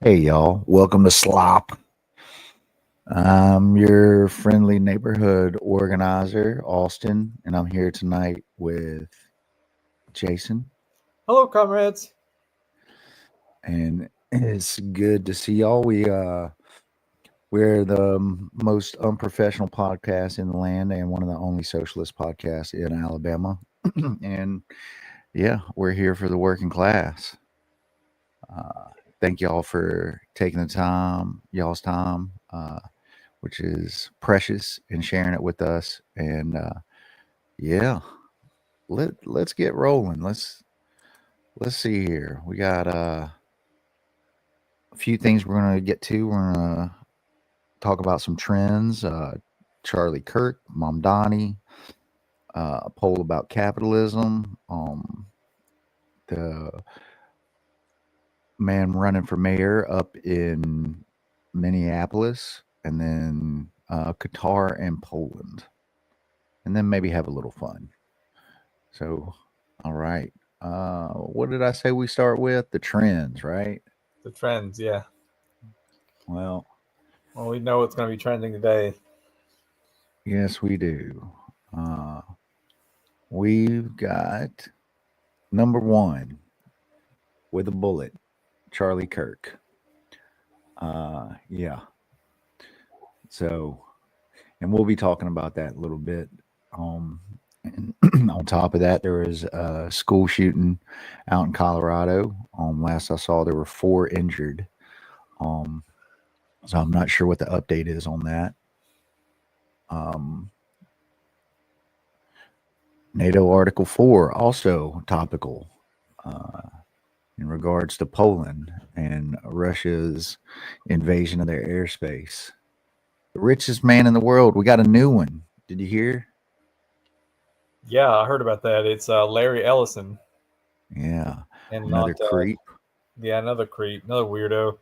Hey, y'all. Welcome to SLOP. I'm your friendly neighborhood organizer, Austin, and I'm here tonight with Jason. Hello, comrades. And it's good to see y'all. We're the most unprofessional podcast in the land and one of the only socialist podcasts in Alabama. And yeah, we're here for the working class. Thank y'all for taking the time, y'all's time. Which is precious, and sharing it with us. And yeah, let's get rolling. Let's see here. We got a few things we're gonna get to. We're gonna talk about some trends. Charlie Kirk, Mom Donnie, a poll about capitalism. The man running for mayor up in Minneapolis, and then Qatar and Poland, and then maybe have a little fun. So, all right. What did I say we start with? The trends, right? The trends, yeah. Well, Well, we know what's going to be trending today. yes, we do. Uh, we've got number one with a bullet, Charlie Kirk. Yeah. So, and we'll be talking about that a little bit. And on top of that, there was a school shooting out in Colorado. Last I saw, there were 4 injured. Um, so I'm not sure what the update is on that. Um, NATO Article 4, also topical in regards to Poland and Russia's invasion of their airspace. The richest man in the world, we got a new one. Did you hear? Yeah, I heard about that. It's Larry Ellison, Yeah, and not another creep. yeah, another creep, another weirdo.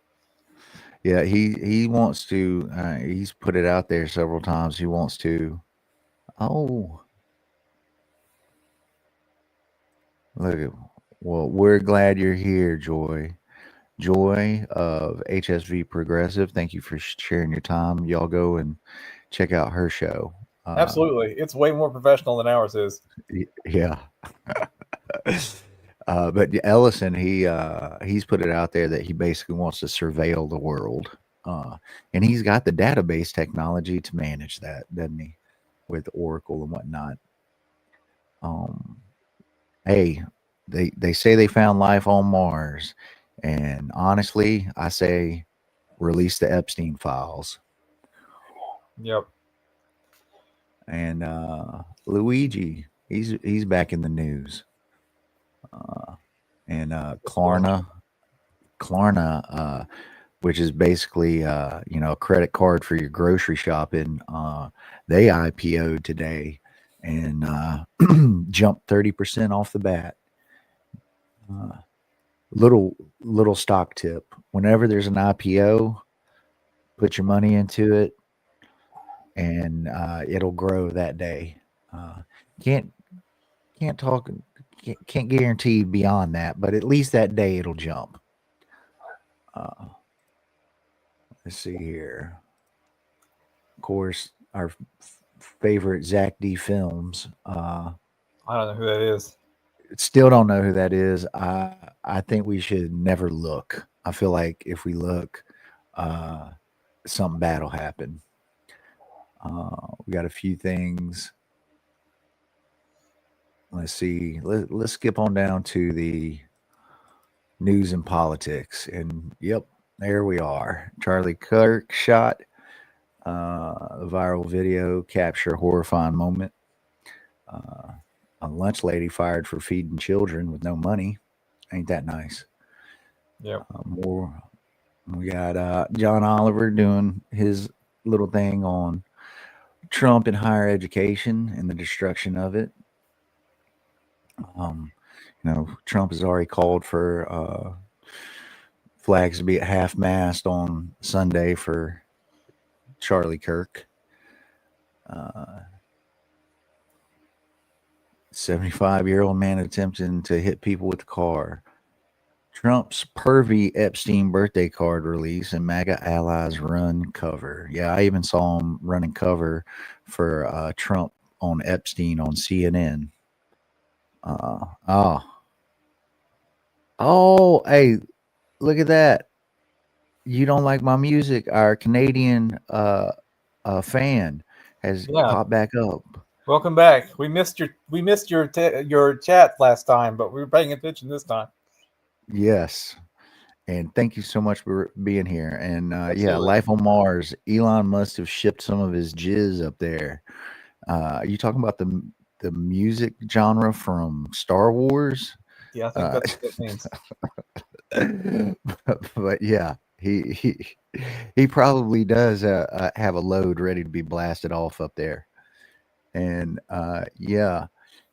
Yeah, he wants to. He's put it out there several times. He wants to. Oh, look at. Well, we're glad you're here, Joy. Joy of HSV Progressive. Thank you for sharing your time. Y'all go and check out her show. Absolutely, it's way more professional than ours is. Yeah. But Ellison, he's put it out there that he basically wants to surveil the world, and he's got the database technology to manage that, doesn't he? With Oracle and whatnot. Um, hey, they say they found life on Mars, and honestly, I say release the Epstein files. Yep. And Luigi, he's back in the news. And What's going on? Klarna, which is basically a credit card for your grocery shopping. They IPO'd today and jumped 30% off the bat. Uh, little stock tip: whenever there's an IPO, put your money into it, and it'll grow that day. Uh, can't can't talk can't guarantee beyond that, but at least that day it'll jump. Uh, let's see here. Of course, our favorite Zach D Films. I don't know who that is. Still don't know who that is. I think we should never look. I feel like if we look, uh, something bad will happen. We got a few things. Let's see. Let's skip on down to the news and politics. And yep, there we are. Charlie Kirk shot. A viral video capture horrifying moment. Uh, a lunch lady fired for feeding children with no money. Ain't that nice? Yep. More. We got John Oliver doing his little thing on Trump and higher education and the destruction of it. Um, Trump has already called for flags to be at half mast on Sunday for Charlie Kirk. 75-year-old man attempting to hit people with a car. Trump's pervy Epstein birthday card release and MAGA allies run cover. Yeah, I even saw him running cover for Trump on Epstein on CNN. Uh, oh, hey, look at that. You don't like my music? Our Canadian fan has Yeah. popped back up. Welcome back. We missed your chat last time, but we were paying attention this time. Yes. And thank you so much for being here. And yeah, Absolutely. life on Mars. Elon must have shipped some of his jizz up there. Are you talking about the music genre from Star Wars? Yeah, I think that's what that means. But yeah, he probably does have a load ready to be blasted off up there. And yeah,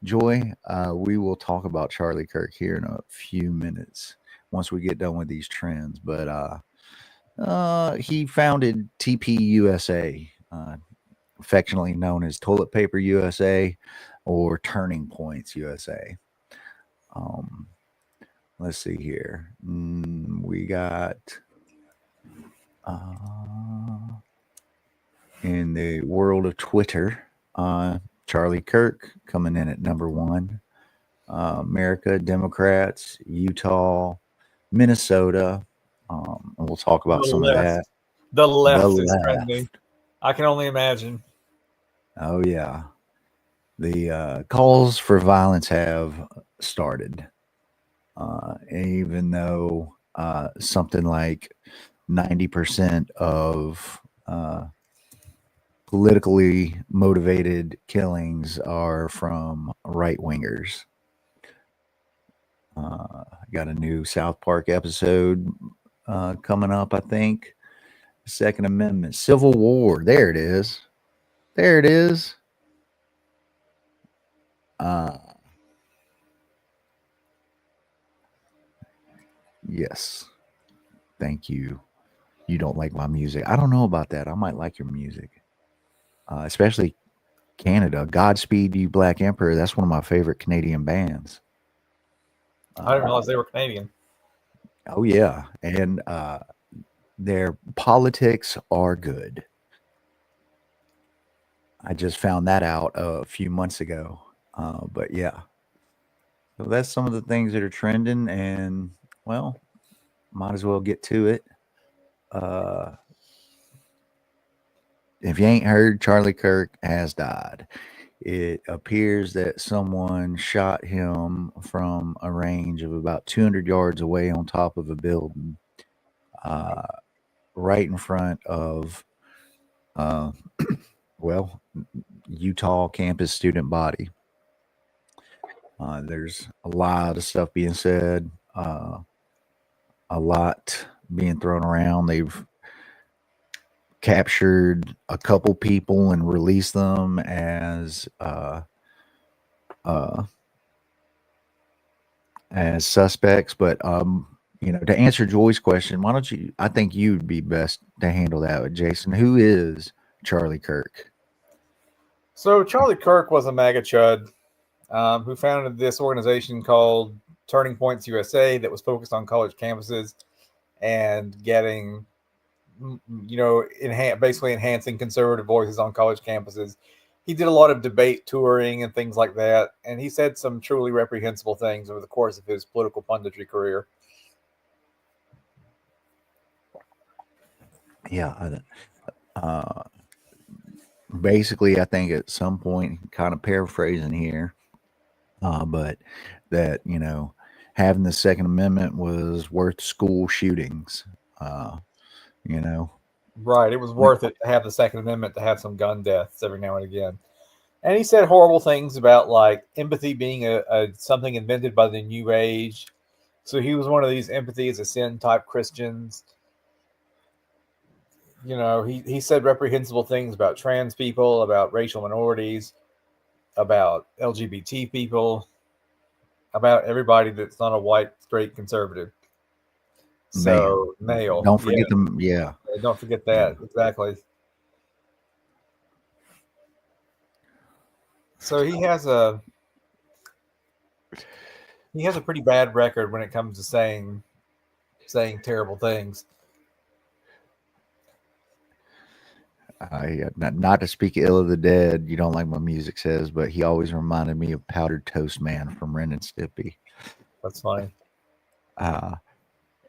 Joy, we will talk about Charlie Kirk here in a few minutes once we get done with these trends. But he founded TP USA, affectionately known as Toilet Paper USA or Turning Points USA. Um, let's see here. We got in the world of Twitter, Charlie Kirk coming in at number one. America, Democrats, Utah, Minnesota. And we'll talk about The some of left. that. The The left is left. trending. I can only imagine. Oh, yeah. The calls for violence have started. Even though something like 90% of politically motivated killings are from right wingers. Got a new South Park episode coming up, I think. Second Amendment, Civil War. There it is. There it is. Yes. Thank you. You don't like my music. I don't know about that. I might like your music, especially Canada. Godspeed You Black Emperor. That's one of my favorite Canadian bands. I didn't realize they were Canadian. Oh, yeah. And their politics are good. I just found that out a few months ago. But yeah. So that's some of the things that are trending. And, well, might as well get to it. If you ain't heard, Charlie Kirk has died. It appears that someone shot him from a range of about 200 yards away on top of a building, right in front of, uh, well, Utah campus student body. There's a lot of stuff being said, a lot being thrown around. They've captured a couple people and released them uh, as suspects. But to answer Joy's question, why don't you? I think you'd be best to handle that with Jason. Who is Charlie Kirk? So Charlie Kirk was a MAGA chud who founded this organization called Turning Points USA that was focused on college campuses and getting, basically enhancing conservative voices on college campuses. He did a lot of debate touring and things like that, and he said some truly reprehensible things over the course of his political punditry career. Yeah. Basically, I think at some point, kind of paraphrasing here, but that having the Second Amendment was worth school shootings. Uh, you know, Right. It was worth it to have the Second Amendment to have some gun deaths every now and again. And he said horrible things about like empathy being a something invented by the New Age. So he was one of these empathy is a sin type Christians. He said reprehensible things about trans people, about racial minorities, about LGBT people, about everybody that's not a white straight conservative. male. So male, Don't yeah, forget them. Yeah. don't forget Yeah. that exactly. So he has a pretty bad record when it comes to saying saying terrible things. Not to speak ill of the dead, you don't like my music says, but he always reminded me of Powdered Toast Man from Ren and Stimpy. That's funny. Uh,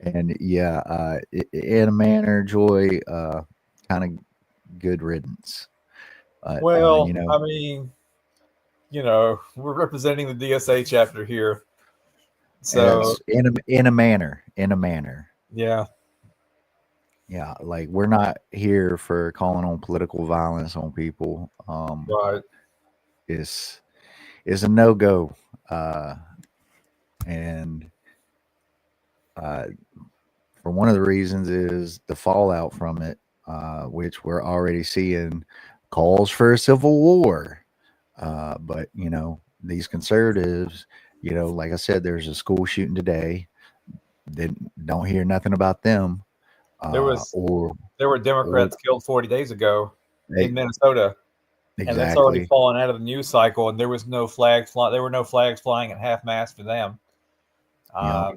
and yeah, in a manner, Joy, kind of good riddance. But Well, you know, I mean, we're representing the DSA chapter here. So, as in a manner, in a manner. yeah. Yeah, like we're not here for calling on political violence on people. Right. Is a no go, and uh, for one of the reasons is the fallout from it, which we're already seeing calls for a civil war. But these conservatives, like I said, there's a school shooting today. Don't hear nothing about them, There was or there were or Democrats killed 40 days ago in they, Minnesota, and that's already exactly. fallen out of the news cycle. And there was no flags fly. There were no flags flying at half mast for them. Yep.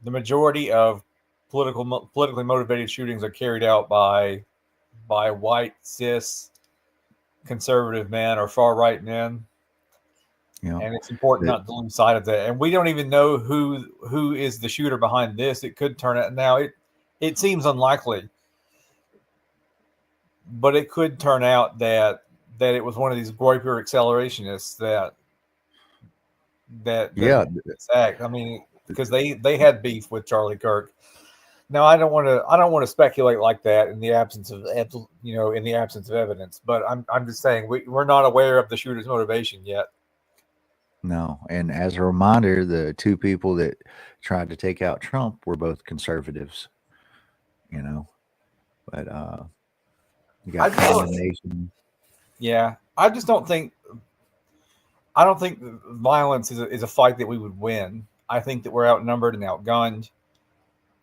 The majority of politically motivated shootings are carried out by white cis conservative men or far right men, Yep. and it's important That, not to lose sight of that. And we don't even know who is the shooter behind this. It could turn out now. It seems unlikely, but it could turn out that it was one of these Groyper accelerationists that yeah. wanted this act. I mean, because they had beef with Charlie Kirk. Now, I don't want to speculate like that in the absence of evidence. But I'm just saying we're not aware of the shooter's motivation yet. No. And as a reminder, the two people that tried to take out Trump were both conservatives, you know. But you I got just don't. condemnation. Yeah, I just don't think. I don't think violence is a fight that we would win. I think that we're outnumbered and outgunned.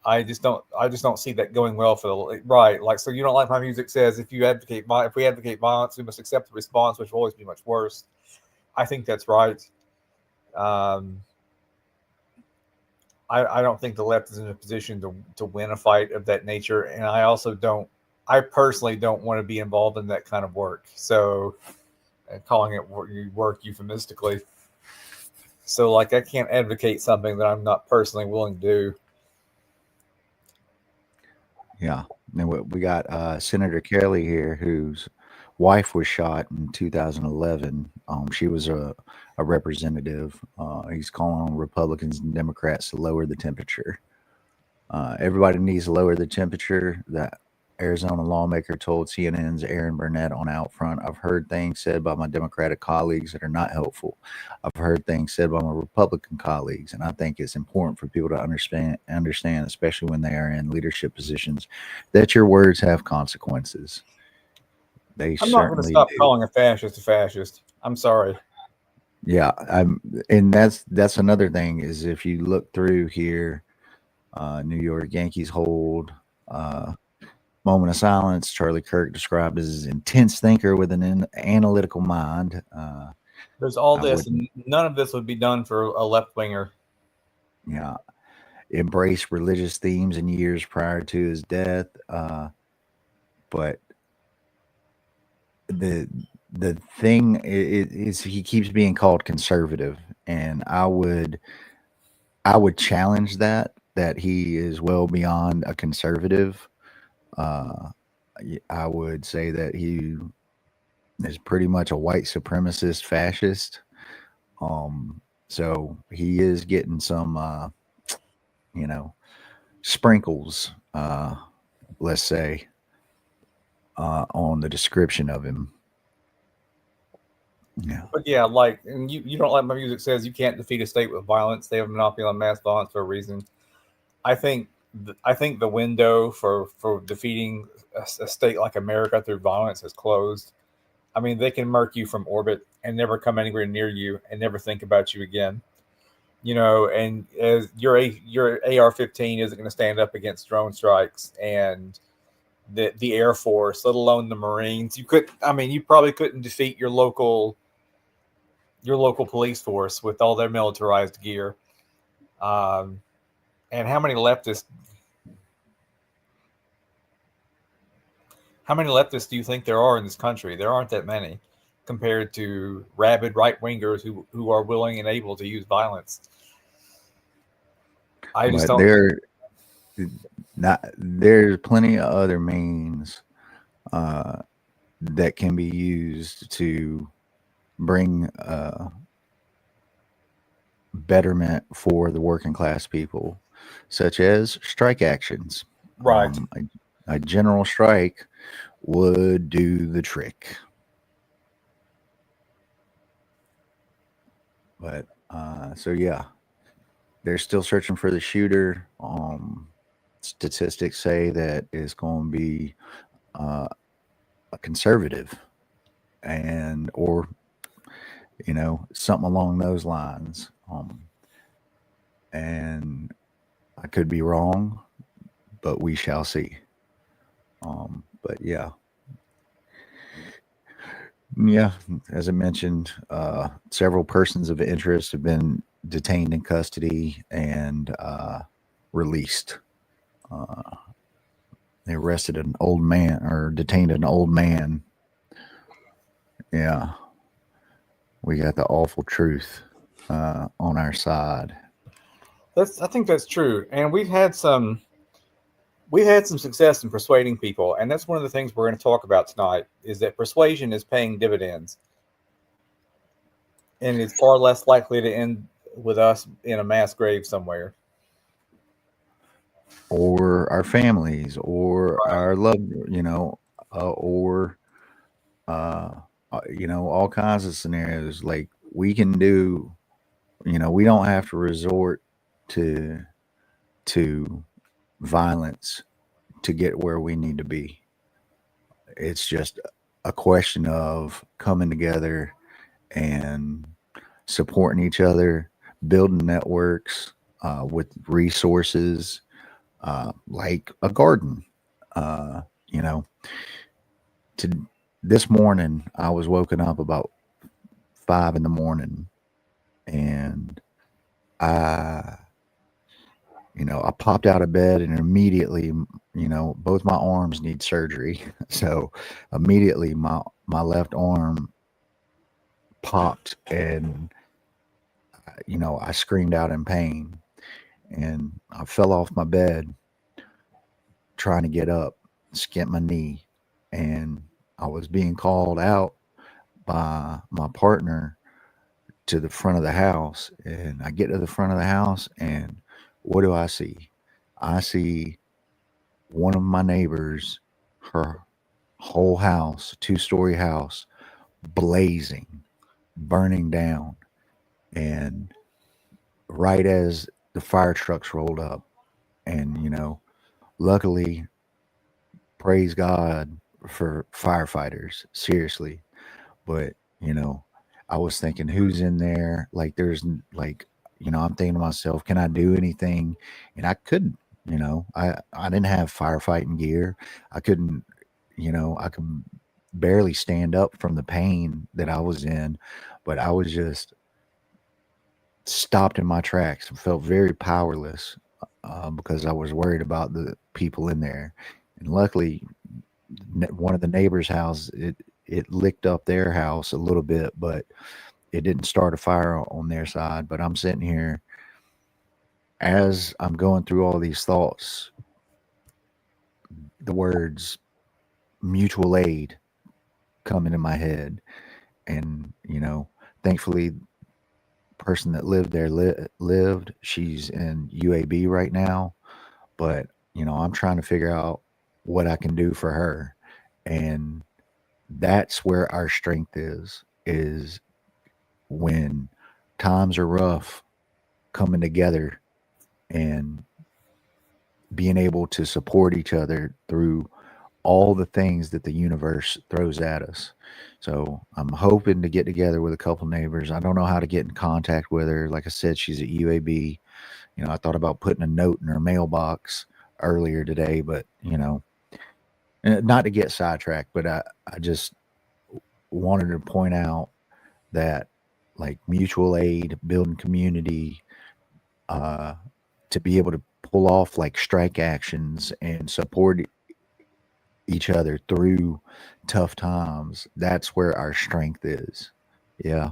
I just don't see that going well for the right. Like, so you don't like my music says if we advocate violence, we must accept the response, which will always be much worse. I think that's right. Um, I don't think the left is in a position to win a fight of that nature, and I also don't. I personally don't want to be involved in that kind of work. So, calling it work euphemistically. So, like, I can't advocate something that I'm not personally willing to do. Yeah. And we got Senator Kelly here, whose wife was shot in 2011. She was a representative. He's calling on Republicans and Democrats to lower the temperature. Everybody needs to lower the temperature. That Arizona lawmaker told CNN's Aaron Burnett on Outfront. I've heard things said by my Democratic colleagues that are not helpful. I've heard things said by my Republican colleagues, and I think it's important for people to understand, especially when they are in leadership positions, that your words have consequences. They I'm not going to certainly stop do. calling a fascist. I'm sorry. Yeah, and that's another thing is if you look through here, New York Yankees hold. Moment of silence. Charlie Kirk described as an intense thinker with an analytical mind. There's all I this, would, and none of this would be done for a left winger. yeah, embrace religious themes in years prior to his death. But the the thing is he keeps being called conservative, and I would challenge that he is well beyond a conservative. Uh, I would say that he is pretty much a white supremacist fascist. So he is getting some, you know, sprinkles, let's say, on the description of him. Yeah. But yeah, like, and you don't like my music says you can't defeat a state with violence. They have a monopoly on mass violence for a reason. I think the window for defeating a state like America through violence is closed. I mean, they can murk you from orbit and never come anywhere near you and never think about you again. And as your AR-15 isn't going to stand up against drone strikes and the Air Force, let alone the Marines. You probably couldn't defeat your local police force with all their militarized gear. And how many leftists How many leftists do you think there are in this country? There aren't that many compared to rabid right wingers who are willing and able to use violence. I just But don't. there's plenty of other means uh, that can be used to bring betterment for the working class people, such as strike actions. Right. A general strike would do the trick. But so yeah, they're still searching for the shooter. Statistics say that it's going to be uh, a conservative, and or something along those lines. And I could be wrong, but we shall see. But yeah, as I mentioned, several persons of interest have been detained in custody and released. Uh, they arrested an old man or detained an old man. Yeah, we got the awful truth on our side. I think that's true, and we've had some success in persuading people, and that's one of the things we're going to talk about tonight. Is that persuasion is paying dividends, and it's far less likely to end with us in a mass grave somewhere. Or our families, or our loved, or uh, all kinds of scenarios. Like we can do, we don't have to resort to to violence to get where we need to be. It's just a question of coming together and supporting each other, building networks with resources like a garden. Uh, you know, to this morning, I was woken up about 5 in the morning, and I, I popped out of bed and immediately, both my arms need surgery. So immediately my left arm popped, and I screamed out in pain, and I fell off my bed trying to get up, skipped my knee, and I was being called out by my partner to the front of the house. And I get to the front of the house, and what do I see? I see one of my neighbors, her whole house, 2-story house, blazing, burning down. And right as the fire trucks rolled up, and luckily, praise God for firefighters, seriously. But I was thinking, who's in there? Like, like, I'm thinking to myself, can I do anything? And I couldn't. I didn't have firefighting gear. I couldn't. I could barely stand up from the pain that I was in, but I was just stopped in my tracks and felt very powerless because I was worried about the people in there. And luckily, one of the neighbors' house, it licked up their house a little bit, but it didn't start a fire on their side. But I'm sitting here as I'm going through all these thoughts, the words mutual aid come into my head. And, thankfully, person that lived there lived. She's in UAB right now. But, I'm trying to figure out what I can do for her. And that's where our strength is when times are rough, coming together and being able to support each other through all the things that the universe throws at us. So I'm hoping to get together with a couple neighbors. I don't know how to get in contact with her. Like I said, she's at UAB. I thought about putting a note in her mailbox earlier today, but not to get sidetracked, but I just wanted to point out that, like, mutual aid, building community, to be able to pull off like strike actions and support each other through tough times. That's where our strength is. Yeah.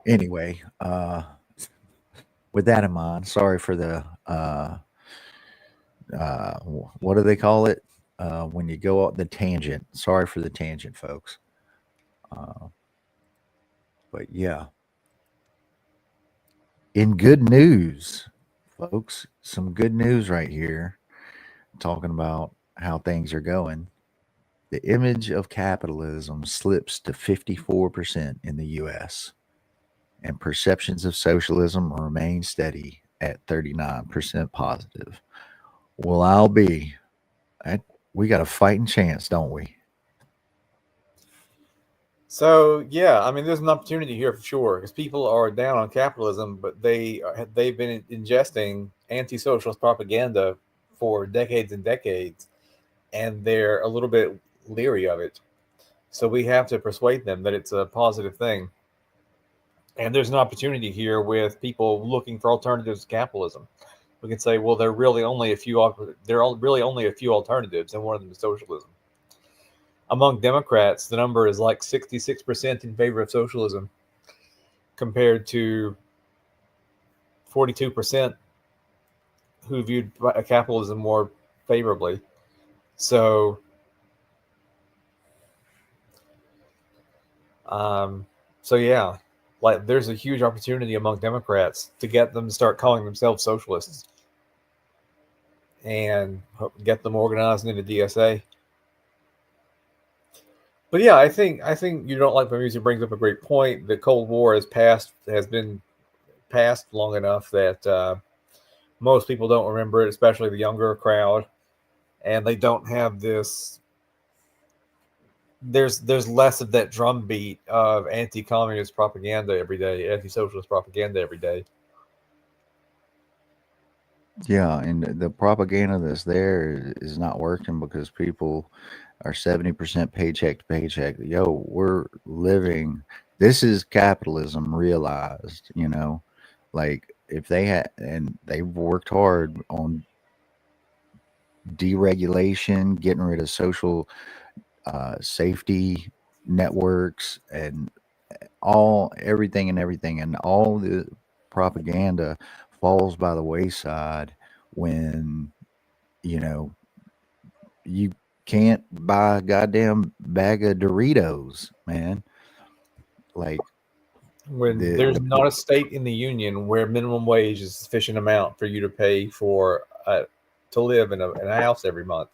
Anyway, with that in mind, sorry for the what do they call it when you go out the tangent? Sorry for the tangent, folks. Uh, but yeah, in good news, folks, some good news right here. Talking about how things are going. The image of capitalism slips to 54% in the U.S., and perceptions of socialism remain steady at 39% positive. Well, I'll be. We got a fighting chance, don't we? So yeah, I mean, there's an opportunity here for sure because people are down on capitalism, but they've been ingesting anti-socialist propaganda for decades and decades, and they're a little bit leery of it. So we have to persuade them that it's a positive thing. And there's an opportunity here with people looking for alternatives to capitalism. We can say, well, really only a few alternatives, and one of them is socialism. Among Democrats, the number is like 66% in favor of socialism, compared to 42% who viewed capitalism more favorably. So, um, so yeah, like there's a huge opportunity among Democrats to get them to start calling themselves socialists and get them organized into DSA. But yeah, I think you don't like my music brings up a great point. The Cold War has been passed long enough that most people don't remember it, especially the younger crowd, and they don't have this. There's less of that drumbeat of anti-communist propaganda every day, anti-socialist propaganda every day. Yeah, and the propaganda that's there is not working because people are 70% paycheck to paycheck. Yo, we're living. This is capitalism realized. Like if they had and they've worked hard on deregulation, getting rid of social safety networks, and everything and everything, and all the propaganda falls by the wayside when you know you can't buy a goddamn bag of Doritos, man. Like When the there's not a state in the union where minimum wage is a sufficient amount for you to pay for to live in a house every month.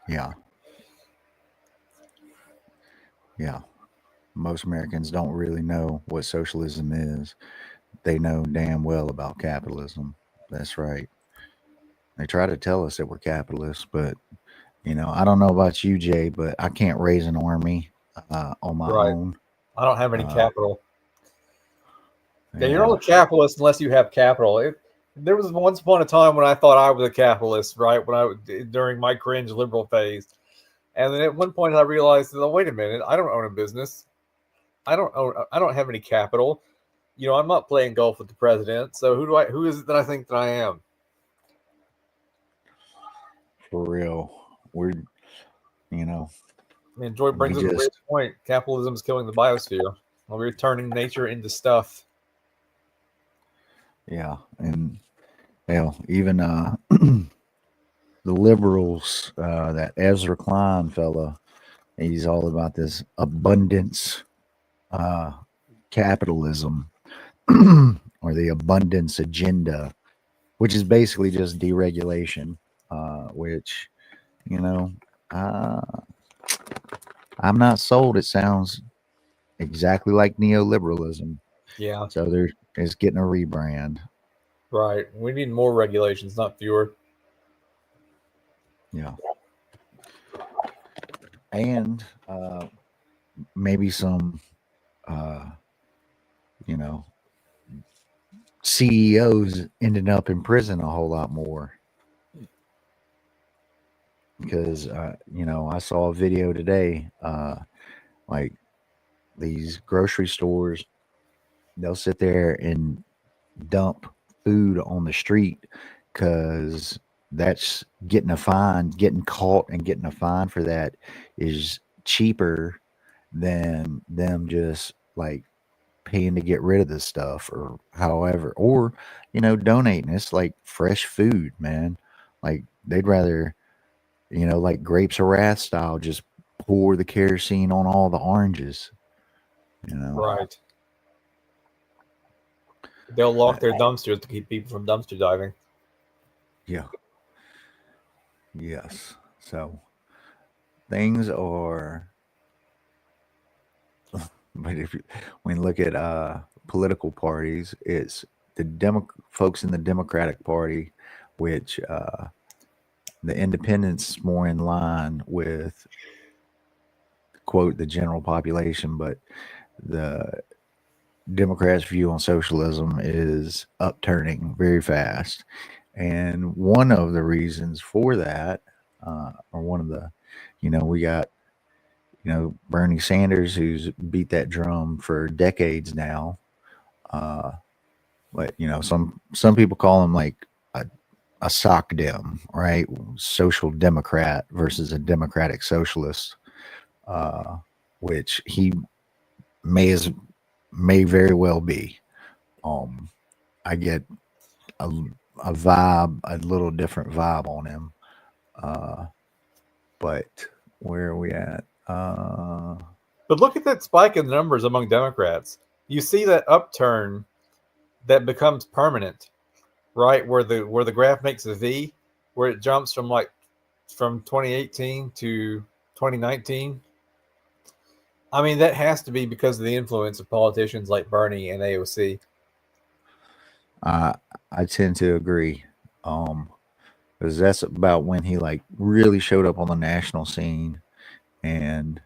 yeah, yeah. Most Americans don't really know what socialism is. They know damn well about capitalism. That's right. They try to tell us that we're capitalists, but I don't know about you, Jay, but I can't raise an army on my Right. own. I don't have any Uh, capital. Yeah, you're yeah, not a capitalist unless you have capital. There was once upon a time when I thought I was a capitalist, right? During my cringe liberal phase, and then at one point I realized, oh, wait a minute, I don't own a business. I don't have any capital. I'm not playing golf with the president. So who is it that I think that I am? for real. You know, And Joy we brings up a great just, point. Capitalism is killing the biosphere. Well, we're turning nature into stuff. yeah. And hell, even the liberals, that Ezra Klein fella, he's all about this abundance uh, capitalism or the abundance agenda, which is basically just deregulation, which, you know, uh, I'm not sold. It sounds exactly like neoliberalism. Yeah, So it's getting a rebrand. right. We need more regulations, not fewer. Yeah. And maybe some, uh, you know, CEOs ending up in prison a whole lot more because, I saw a video today, like these grocery stores. they'll sit there and dump food on the street because that's getting caught and getting a fine for that is cheaper than them just like paying to get rid of this stuff or however, or, donating. It's like fresh food, man. Like they'd rather, like grapes of wrath style, just pour the kerosene on all the oranges, you know. Right. They'll lock their dumpsters to keep people from dumpster diving. Yeah. Yes. So things are, but when you look at political parties, it's the folks in the Democratic Party, which the independents more in line with quote the general population, but the Democrats' view on socialism is upturning very fast. And one of the reasons for that, or one of the, we got, Bernie Sanders, who's beat that drum for decades now. Uh, but, some people call him like a sock dem, right? Social democrat versus a democratic socialist, uh, which he may as may very well be. Um, I get a, a vibe, a little different vibe on him. Uh, but where are we at? But look at that spike in numbers among Democrats. You see that upturn that becomes permanent, right? Where the graph makes a V, where it jumps from 2018 to 2019. I mean, that has to be because of the influence of politicians like Bernie and AOC. I tend to agree. Because that's about when he like really showed up on the national scene, and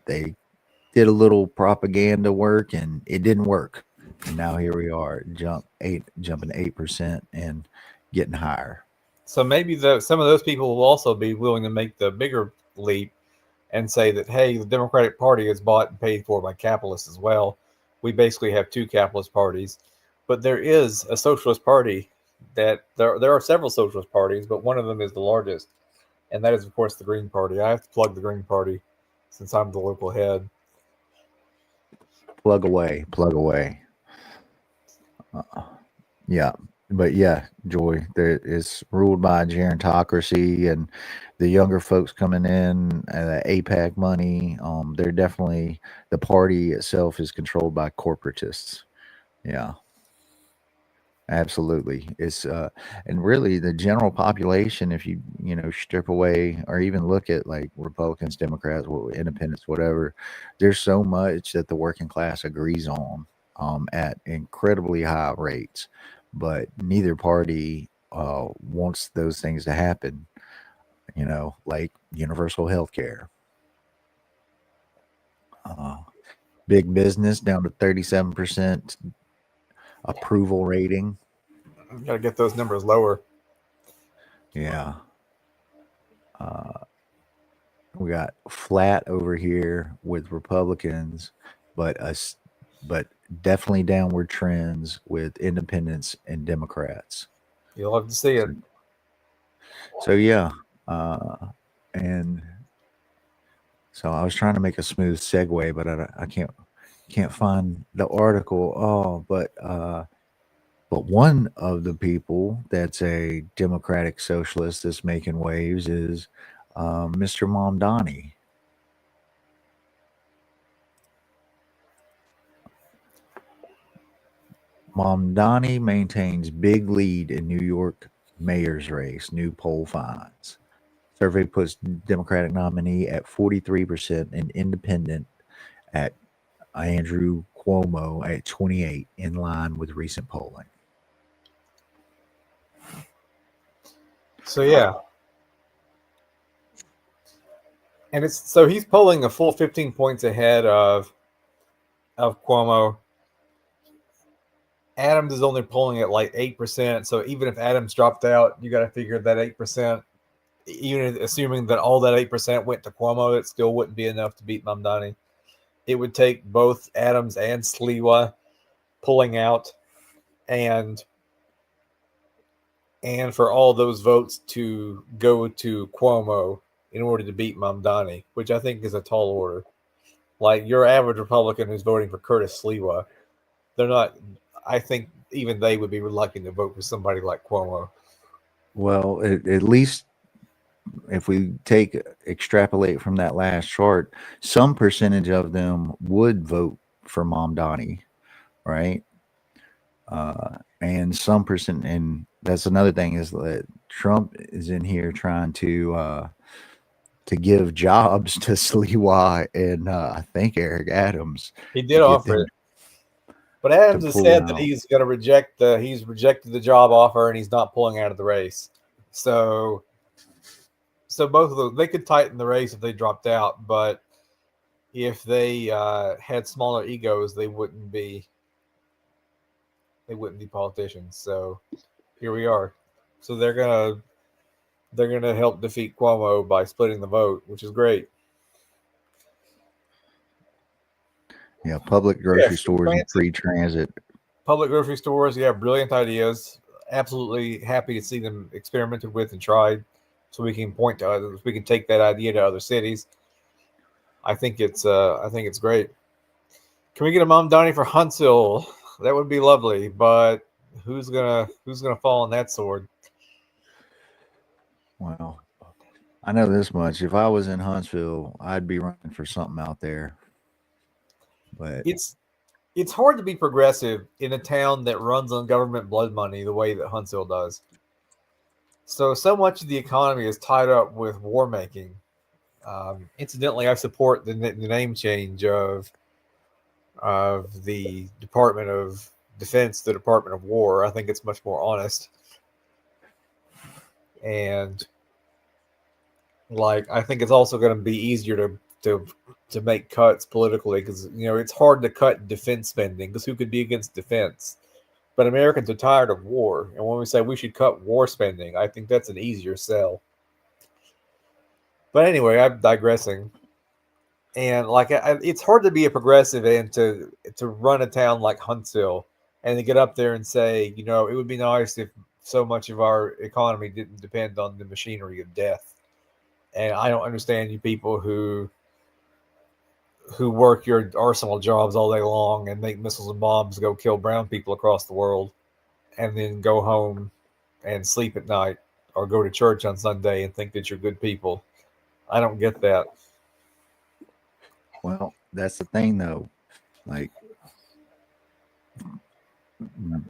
they did a little propaganda work, and it didn't work. And now here we are, jumping 8% and getting higher. So maybe some of those people will also be willing to make the bigger leap and say that, hey, the Democratic Party is bought and paid for by capitalists as well. We basically have two capitalist parties, but there is a socialist party that there are several socialist parties, but one of them is the largest, and that is, of course, the Green Party. I have to plug the Green Party since I'm the local head. Plug away, plug away. Yeah, but yeah, Joy, there it's ruled by gerontocracy, and the younger folks coming in, the APAC money. They're definitely the party itself is controlled by corporatists. Yeah, absolutely. It's and really the general population, if you strip away or even look at like Republicans, Democrats, independents, whatever, there's so much that the working class agrees on at incredibly high rates, but neither party wants those things to happen. Like universal health care. Uh, Big business down to 37% approval rating. Got to get those numbers lower. Yeah. We got flat over here with Republicans, but us, but definitely downward trends with independents and Democrats. You'll have to see it. So yeah, uh, and so I was trying to make a smooth segue, but I can't find the article. Oh, but one of the people that's a democratic socialist that's making waves is Mr. Mamdani. Mamdani maintains big lead in New York mayor's race, new poll finds. Survey puts Democratic nominee at 43% and independent at Andrew Cuomo at 28, in line with recent polling. So yeah, and he's polling a full 15 points ahead of Cuomo. Adams is only polling at like 8%. So even if Adams dropped out, you got to figure that 8%. Even assuming that all that 8% went to Cuomo, it still wouldn't be enough to beat Mamdani. It would take both Adams and Sliwa pulling out, and for all those votes to go to Cuomo in order to beat Mamdani, which I think is a tall order. Like your average Republican who's voting for Curtis Sliwa, they're not. I think even they would be reluctant to vote for somebody like Cuomo. Well, at least if we extrapolate from that last chart, some percentage of them would vote for Mamdani, right? And some percent, and that's another thing is that Trump is in here trying to give jobs to Sliwa and I think Eric Adams He to did get offer them it, but to Adams has pull said that out. he's going to he's rejected the job offer and he's not pulling out of the race. So both of them, they could tighten the race if they dropped out, but if they had smaller egos, they wouldn't be politicians. So here we are. So they're gonna help defeat Cuomo by splitting the vote, which is great. Yeah, public grocery stores and free transit. Public grocery stores, yeah, brilliant ideas. Absolutely happy to see them experimented with and tried, so we can point to others. We can take that idea to other cities. I think it's great. Can we get a Mamdani for Huntsville? That would be lovely, but who's gonna fall on that sword? Well, I know this much. If I was in Huntsville, I'd be running for something out there. But It's hard to be progressive in a town that runs on government blood money the way that Huntsville does. So much of the economy is tied up with war making. Incidentally, I support the name change of the Department of Defense to the Department of War. I think it's much more honest, and like I think it's also going to be easier to make cuts politically because it's hard to cut defense spending because who could be against defense? But Americans are tired of war, and when we say we should cut war spending, I think that's an easier sell. But anyway, I'm digressing. And like, it's hard to be a progressive and to run a town like Huntsville and to get up there and say, it would be nice if so much of our economy didn't depend on the machinery of death. And I don't understand you people who work your arsenal jobs all day long and make missiles and bombs go kill brown people across the world, and then go home and sleep at night or go to church on Sunday and think that you're good people. I don't get that. well, that's the thing though. Like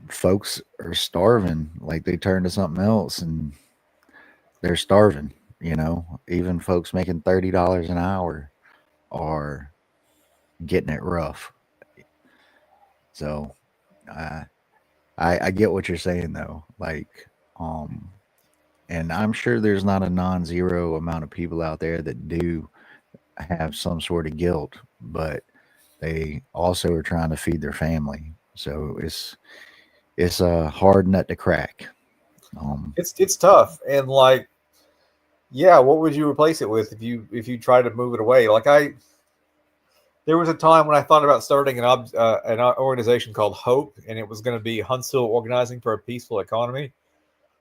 folks are starving. Like they turn to something else and they're starving. Even folks making $30 an hour are getting it rough. So, I get what you're saying though. Like, and I'm sure there's not a non-zero amount of people out there that do have some sort of guilt, but they also are trying to feed their family. So it's a hard nut to crack. It's tough, and like, yeah, what would you replace it with if you try to move it away? Like there was a time when I thought about starting an organization called Hope, and it was going to be Huntsville Organizing for a Peaceful Economy.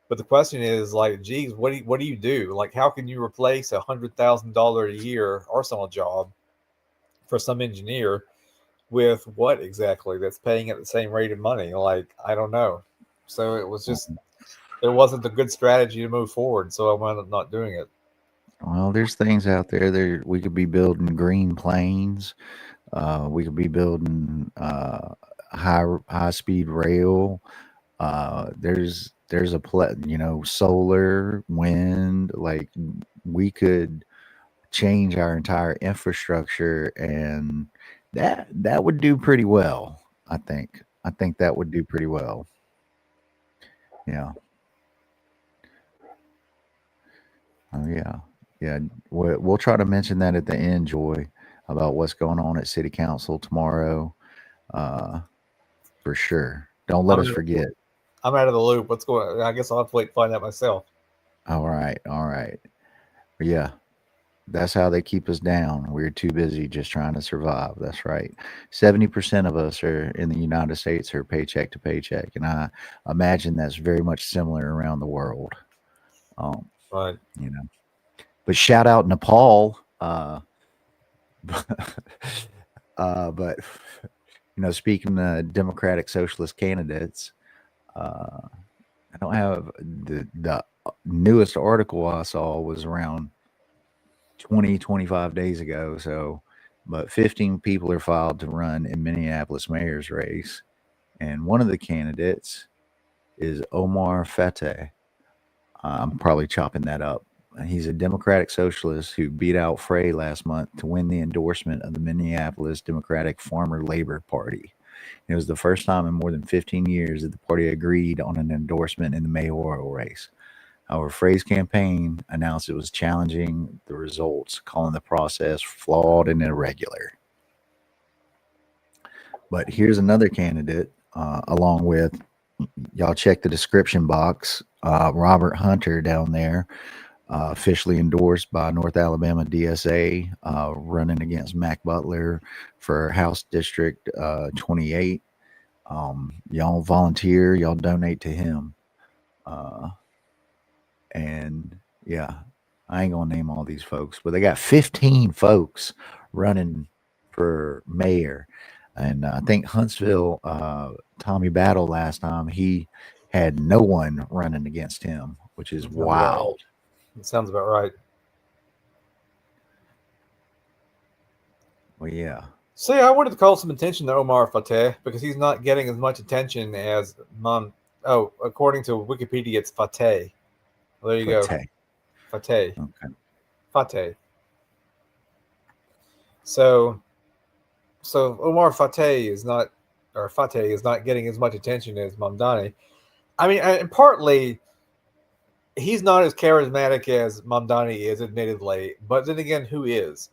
But the question is, like, geez, what do you do? Like, how can you replace $100,000 a year arsenal job for some engineer with what exactly that's paying at the same rate of money? Like, I don't know. So it was just there wasn't a good strategy to move forward, so I wound up not doing it. Well, there's things out there. We could be building green planes. We could be building high speed rail. There's solar, wind. Like we could change our entire infrastructure, and that would do pretty well. I think that would do pretty well. Yeah. Oh yeah. Yeah. We'll try to mention that at the end, Joy, about what's going on at City Council tomorrow. Uh, for sure. Don't let us forget. I'm out of the loop. What's going on? I guess I'll have to wait to find out myself. All right. All right. But yeah. That's how they keep us down. We're too busy just trying to survive. That's right. 70% of us are in the United States are paycheck to paycheck, and I imagine that's very much similar around the world. Um, Right. you know, but shout out Nepal. But speaking of Democratic Socialist candidates, uh, I don't have the newest article I saw was around 25 days ago. So, but 15 people are filed to run in Minneapolis mayor's race, and one of the candidates is Omar Fateh. I'm probably chopping that up. He's a Democratic socialist who beat out Frey last month to win the endorsement of the Minneapolis Democratic Farmer Labor Party. It was the first time in more than 15 years that the party agreed on an endorsement in the mayoral race. However, Frey's campaign announced it was challenging the results, calling the process flawed and irregular. But here's another candidate, along with y'all check the description box. Robert Hunter down there, officially endorsed by North Alabama DSA, running against Mac Butler for House District 28. Y'all volunteer, y'all donate to him. Uh, and yeah, I ain't gonna name all these folks, but they got 15 folks running for mayor. And I think Huntsville, Tommy Battle last time, he had no one running against him, which is wild. It sounds about right. Well, yeah. See, I wanted to call some attention to Omar Fateh because he's not getting as much attention as according to Wikipedia, it's Fateh. Well, there you go. Fateh. Okay. Fateh. So Omar Fateh is not getting as much attention as Mamdani. I mean, and partly he's not as charismatic as Mamdani is, admittedly. But then again, who is?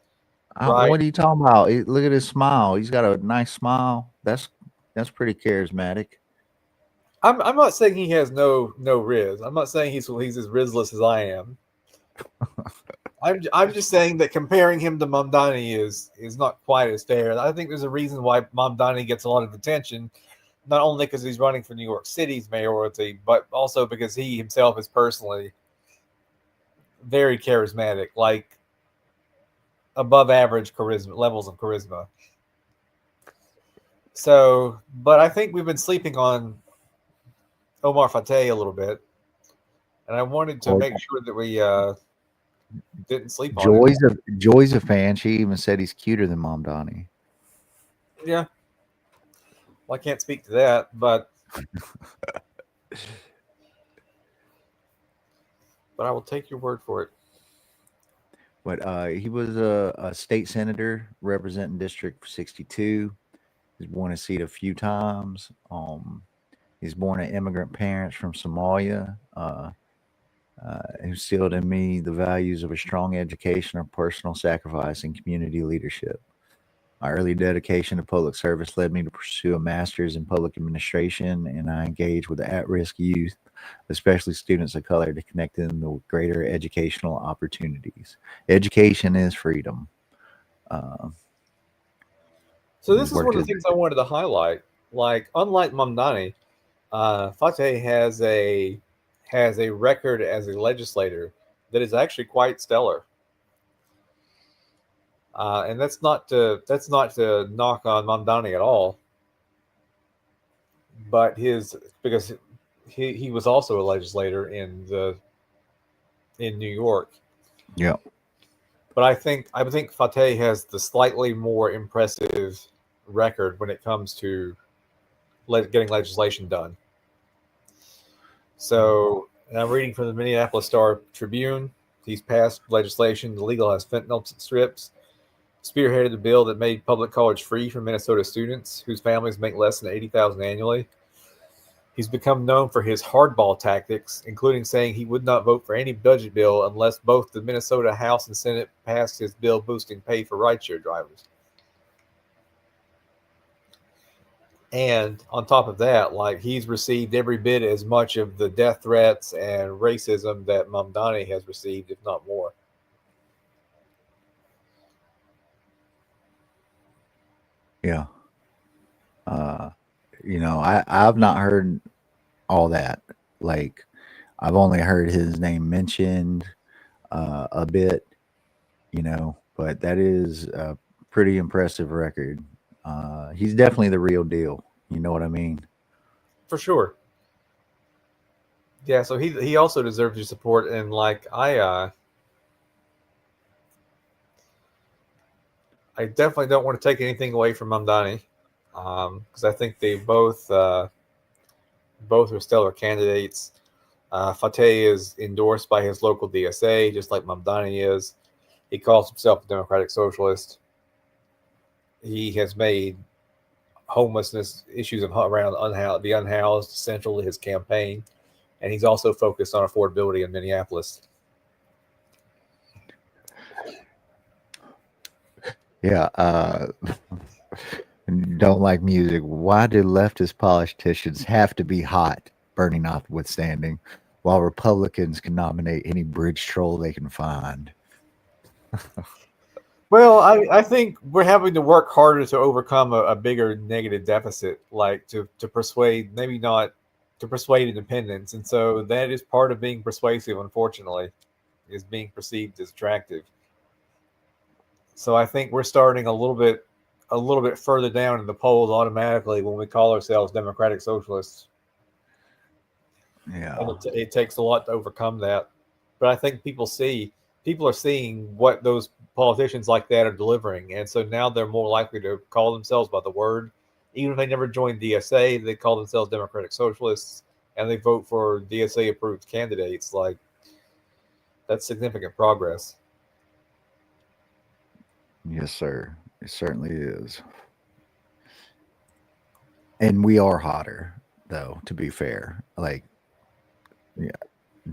Right? What are you talking about? Look at his smile. He's got a nice smile. That's pretty charismatic. I'm not saying he has no riz. I'm not saying he's as rizless as I am. I'm just saying that comparing him to Mamdani is not quite as fair. I think there's a reason why Mamdani gets a lot of attention, not only because he's running for New York City's mayoralty, but also because he himself is personally very charismatic, like above average charisma levels of charisma. So, but I think we've been sleeping on Omar Fateh a little bit, and I wanted to make sure that we didn't sleep on it. Joy's a fan. She even said he's cuter than Mamdani. Yeah. Well, I can't speak to that, but I will take your word for it. But he was a state senator representing District 62. He's won a seat a few times. He's born to immigrant parents from Somalia. Who instilled in me the values of a strong education, of personal sacrifice, and community leadership. My early dedication to public service led me to pursue a master's in public administration, and I engaged with at-risk youth, especially students of color, to connect them to greater educational opportunities. Education is freedom. So this is one of the things I wanted to highlight. Like, unlike Mamdani, Fateh has a record as a legislator that is actually quite stellar. And that's not to knock on Mamdani at all, but because he was also a legislator in New York. Yeah. But I think Fateh has the slightly more impressive record when it comes to getting legislation done. So, and I'm reading from the Minneapolis Star Tribune. He's passed legislation to legalize fentanyl strips, spearheaded a bill that made public college free for Minnesota students whose families make less than $80,000 annually. He's become known for his hardball tactics, including saying he would not vote for any budget bill unless both the Minnesota House and Senate passed his bill boosting pay for rideshare drivers. And on top of that, like, he's received every bit as much of the death threats and racism that Mamdani has received, if not more. Yeah. I've not heard all that. Like, I've only heard his name mentioned a bit, but that is a pretty impressive record. He's definitely the real deal. You know what I mean? For sure. Yeah, so he also deserves your support, and like I definitely don't want to take anything away from Mamdani, because I think they both are stellar candidates. Fateh is endorsed by his local DSA, just like Mamdani is. He calls himself a democratic socialist. He has made homelessness issues around the unhoused central to his campaign, and he's also focused on affordability in Minneapolis. Yeah. Don't like music. Why do leftist politicians have to be hot, Bernie notwithstanding, while Republicans can nominate any bridge troll they can find? Well, I think we're having to work harder to overcome a bigger negative deficit, like to persuade, maybe not to persuade independents. And so that is part of being persuasive, unfortunately, is being perceived as attractive. So I think we're starting a little bit further down in the polls automatically when we call ourselves democratic socialists. Yeah. And it takes a lot to overcome that. But I think people are seeing what those politicians like that are delivering, and so now they're more likely to call themselves by the word, even if they never joined DSA. They call themselves democratic socialists, and they vote for DSA approved candidates. Like, that's significant progress. Yes, sir. It certainly is. And we are hotter, though, to be fair. Like, yeah,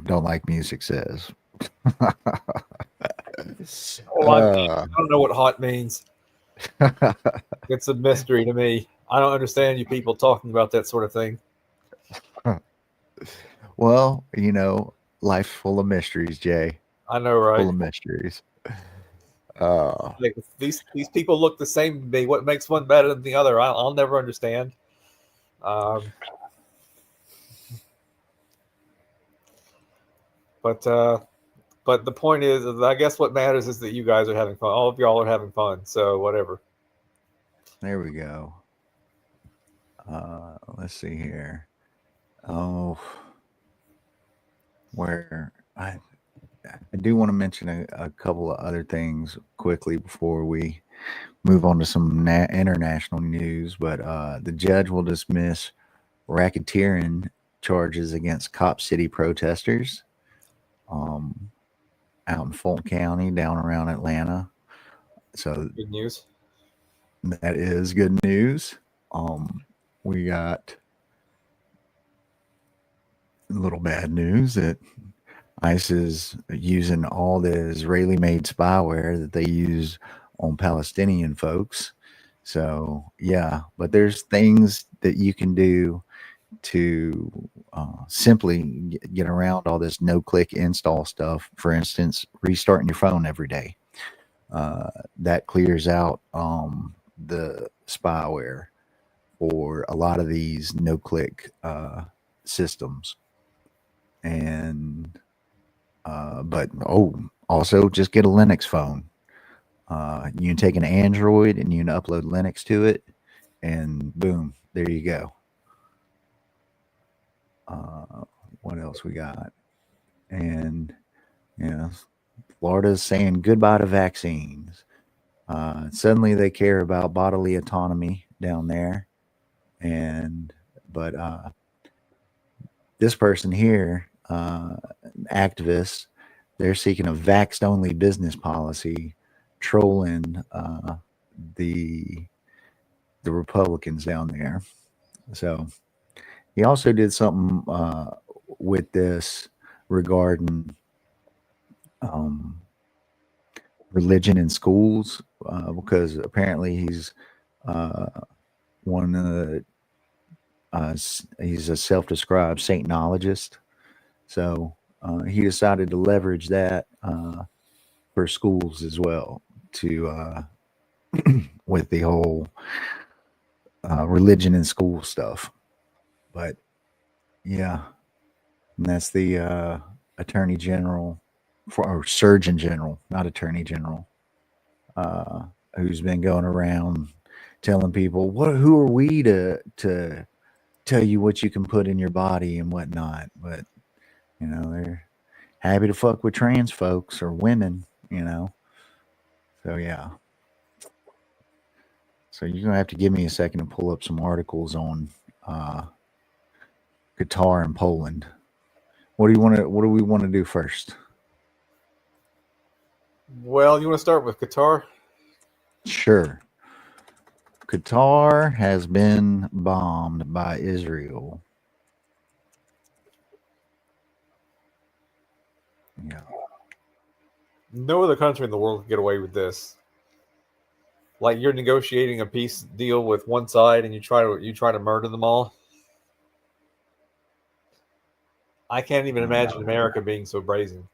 don't like music says. Oh, I don't know what hot means. It's a mystery to me. I don't understand you people talking about that sort of thing. Well, life's full of mysteries, Jay. I know, right? Full of mysteries. Uh, Like, these people look the same to me. What makes one better than the other? I'll never understand. Um, but the point is, I guess what matters is that you guys are having fun. All of y'all are having fun. So whatever. there we go. Let's see here. Oh, where I do want to mention a couple of other things quickly before we move on to some international news. But the judge will dismiss racketeering charges against Cop City protesters um, out in Fulton County, down around Atlanta. So Good news. that is good news. We got a little bad news that ICE is using all the Israeli made spyware that they use on Palestinian folks. So, yeah, but there's things that you can do to simply get around all this no click install stuff. For instance, restarting your phone every day. That clears out the spyware for a lot of these no click systems. And but also just get a Linux phone. You can take an Android and you can upload Linux to it, and boom, there you go. What else we got? And Florida's saying goodbye to vaccines. Suddenly they care about bodily autonomy down there, and but this person here, activists, they're seeking a vaxxed only business policy, trolling the the Republicans down there. So he also did something with this regarding um, religion in schools, because apparently he's uh, one of the he's a self-described Satanologist. So he decided to leverage that for schools as well to with the whole religion in school stuff. But yeah, and that's the attorney general or surgeon general, not attorney general, uh, who's been going around telling people, "What? Who are we to tell you what you can put in your body and whatnot?" But they're happy to fuck with trans folks or women. So yeah. So you're gonna have to give me a second to pull up some articles on uh, Qatar and Poland. What do you want to? What do we want to do first? Well, you want to start with Qatar? Sure. Qatar has been bombed by Israel. Yeah. No other country in the world can get away with this. Like you're negotiating a peace deal with one side, and you try to murder them all. I can't even imagine America being so brazen.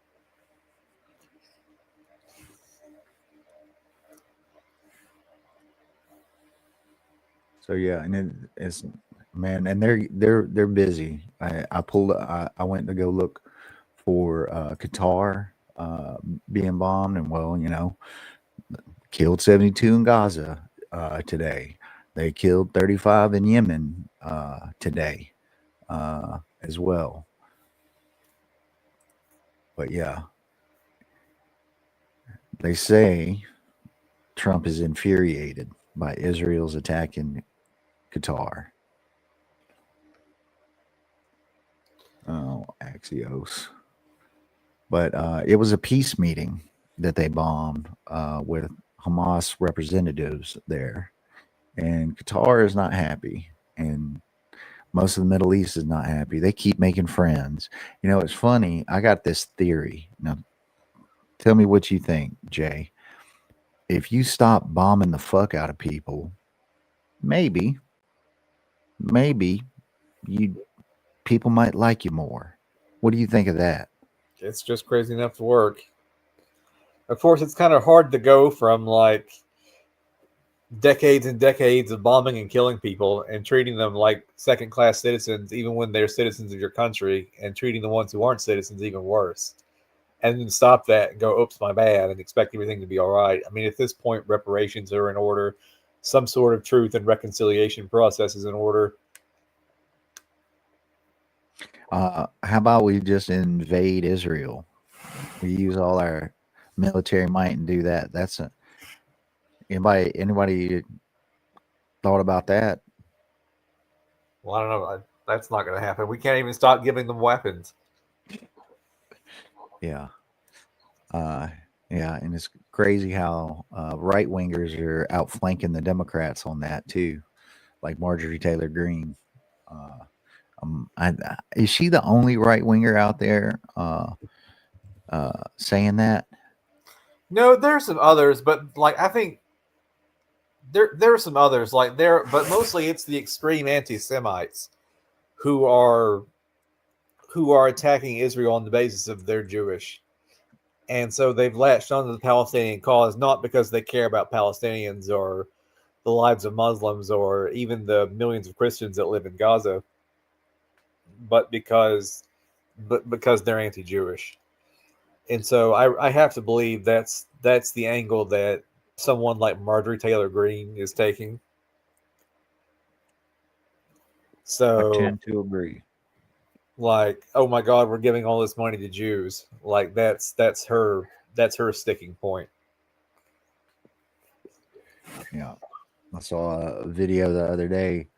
So yeah, and it's man, and they're busy. I went to go look for Qatar being bombed, and killed 72 in Gaza today. They killed 35 in Yemen today as well. But yeah, they say Trump is infuriated by Israel's attack in Qatar. Oh, Axios. But it was a peace meeting that they bombed with Hamas representatives there. And Qatar is not happy. And most of the Middle East is not happy. They keep making friends. It's funny. I got this theory. Now, tell me what you think, Jay. If you stop bombing the fuck out of people, maybe you people might like you more. What do you think of that? It's just crazy enough to work. Of course, it's kind of hard to go from like decades and decades of bombing and killing people and treating them like second-class citizens, even when they're citizens of your country, and treating the ones who aren't citizens even worse. And then stop that and go, oops, my bad, and expect everything to be all right. I mean, at this point, reparations are in order. Some sort of truth and reconciliation process is in order. How about we just invade Israel? We use all our military might and do that. Anybody thought about that? Well, I don't know. That's not going to happen. We can't even stop giving them weapons. Yeah. Yeah, and it's crazy how right wingers are outflanking the Democrats on that too, like Marjorie Taylor Greene. Is she the only right winger out there saying that? No, there's some others, but like I think there are some others like there, but mostly it's the extreme anti-Semites who are attacking Israel on the basis of they're Jewish. And so they've latched onto the Palestinian cause not because they care about Palestinians or the lives of Muslims or even the millions of Christians that live in Gaza, but because they're anti-Jewish. And so I have to believe that's the angle that someone like Marjorie Taylor Greene is taking. So I tend to agree. like, oh my God, we're giving all this money to Jews. Like that's her sticking point. Yeah, I saw a video the other day.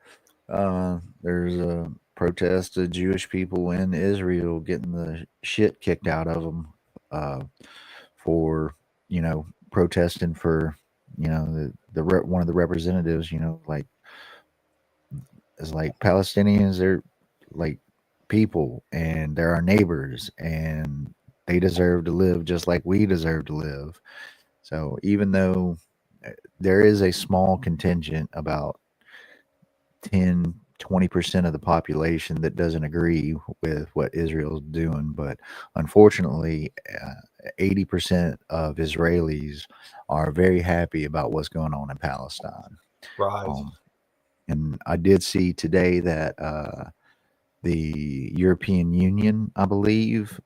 There's a protest of Jewish people in Israel getting the shit kicked out of them for protesting for one of the representatives. Like it's like Palestinians are like people and they're our neighbors and they deserve to live just like we deserve to live. So even though there is a small contingent, about 10-20% of the population, that doesn't agree with what Israel's doing, but unfortunately 80% of Israelis are very happy about what's going on in Palestine. Right. um, And I did see today that the European Union, I believe,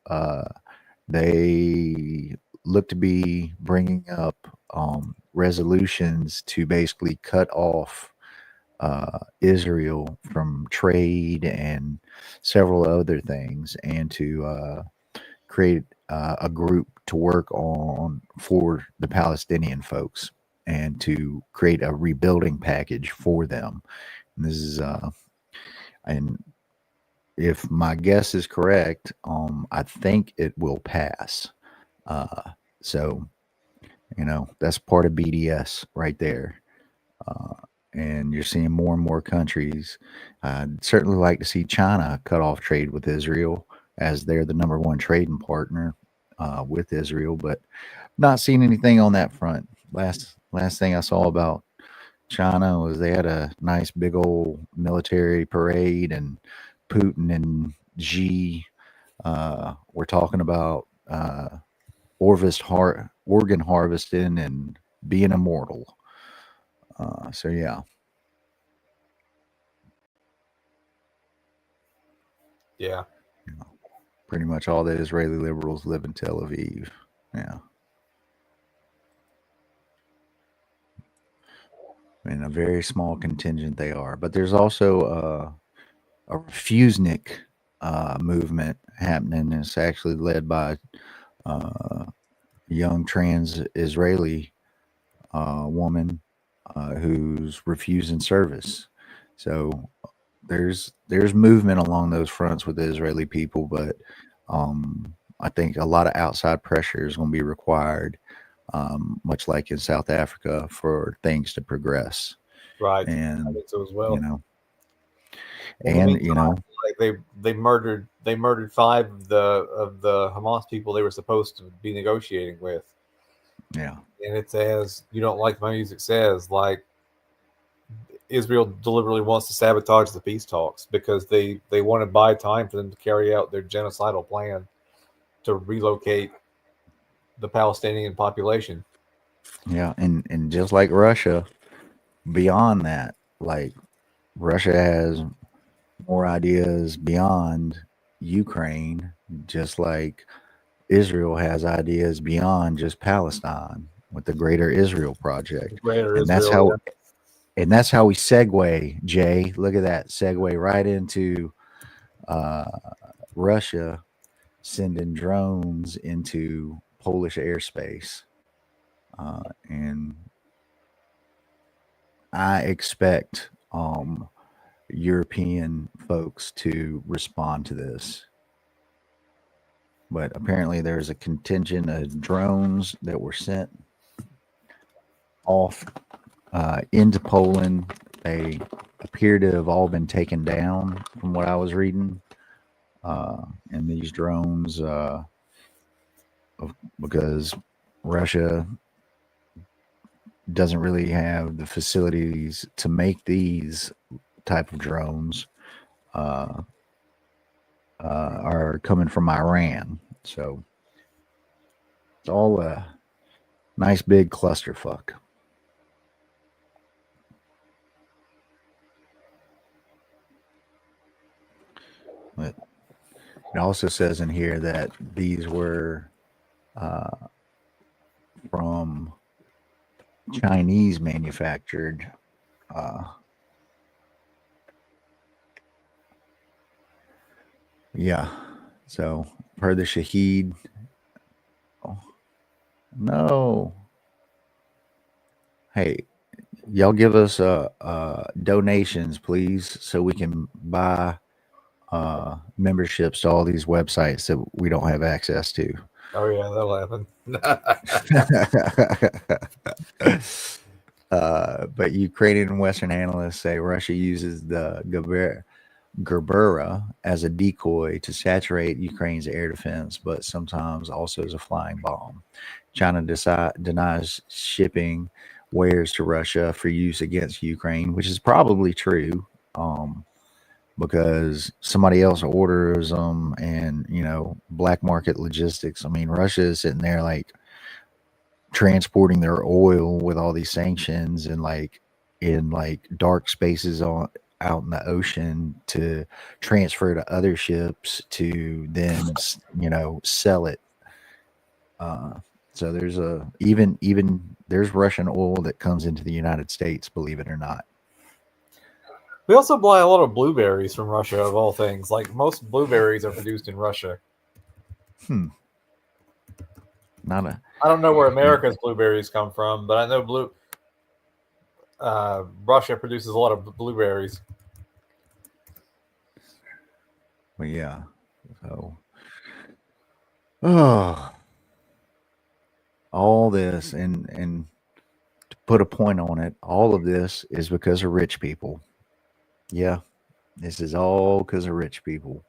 they look to be bringing up resolutions to basically cut off Israel from trade and several other things, and to create a group to work on for the Palestinian folks and to create a rebuilding package for them. And this is and if my guess is correct, I think it will pass. So that's part of BDS right there. Uh, and you're seeing more and more countries. I'd certainly like to see China cut off trade with Israel, as they're the number one trading partner with Israel, but not seeing anything on that front. Last thing I saw about China was they had a nice big old military parade, and Putin and Xi were talking about organ harvesting and being immortal. So yeah. Yeah. Pretty much all the Israeli liberals live in Tel Aviv. Yeah. In a very small contingent they are. But there's also a Refusnik movement happening. It's actually led by a young trans Israeli woman who's refusing service. So there's movement along those fronts with the Israeli people, but I think a lot of outside pressure is going to be required, much like in South Africa, for things to progress. Right. And I think so as well. Like they murdered 5 of the Hamas people they were supposed to be negotiating with. Yeah. And it says, you don't like my music, says like Israel deliberately wants to sabotage the peace talks because they want to buy time for them to carry out their genocidal plan to relocate the Palestinian population. Yeah, and just like Russia, beyond that, like Russia has more ideas beyond Ukraine, just like Israel has ideas beyond just Palestine with the Greater Israel Project. Greater And that's Israel, how and that's how we segue, Jay. Look at that. Segue right into Russia sending drones into Polish airspace. And I expect European folks to respond to this. But apparently, there's a contingent of drones that were sent off into Poland. They appear to have all been taken down, from what I was reading. And these drones, because Russia doesn't really have the facilities to make these type of drones, are coming from Iran. So it's all a nice big clusterfuck. But it also says in here that these were from Chinese manufactured yeah. So per the Shaheed. Oh, no. Hey, y'all give us donations, please, so we can buy memberships to all these websites that we don't have access to. Oh yeah, that'll happen. But Ukrainian and Western analysts say Russia uses the Gerbera as a decoy to saturate Ukraine's air defense, but sometimes also as a flying bomb. China denies shipping wares to Russia for use against Ukraine, which is probably true, because somebody else orders them, and black market logistics. I mean, Russia is sitting there like transporting their oil with all these sanctions, and like in like dark spaces on out in the ocean to transfer to other ships to then sell it. So there's even there's Russian oil that comes into the United States, believe it or not. We also buy a lot of blueberries from Russia, of all things. Like most blueberries are produced in Russia. Not a I don't know where America's blueberries come from, but I know Russia produces a lot of blueberries. well, yeah. So oh, all this and to put a point on it, all of this is because of rich people. Yeah, this is all because of rich people.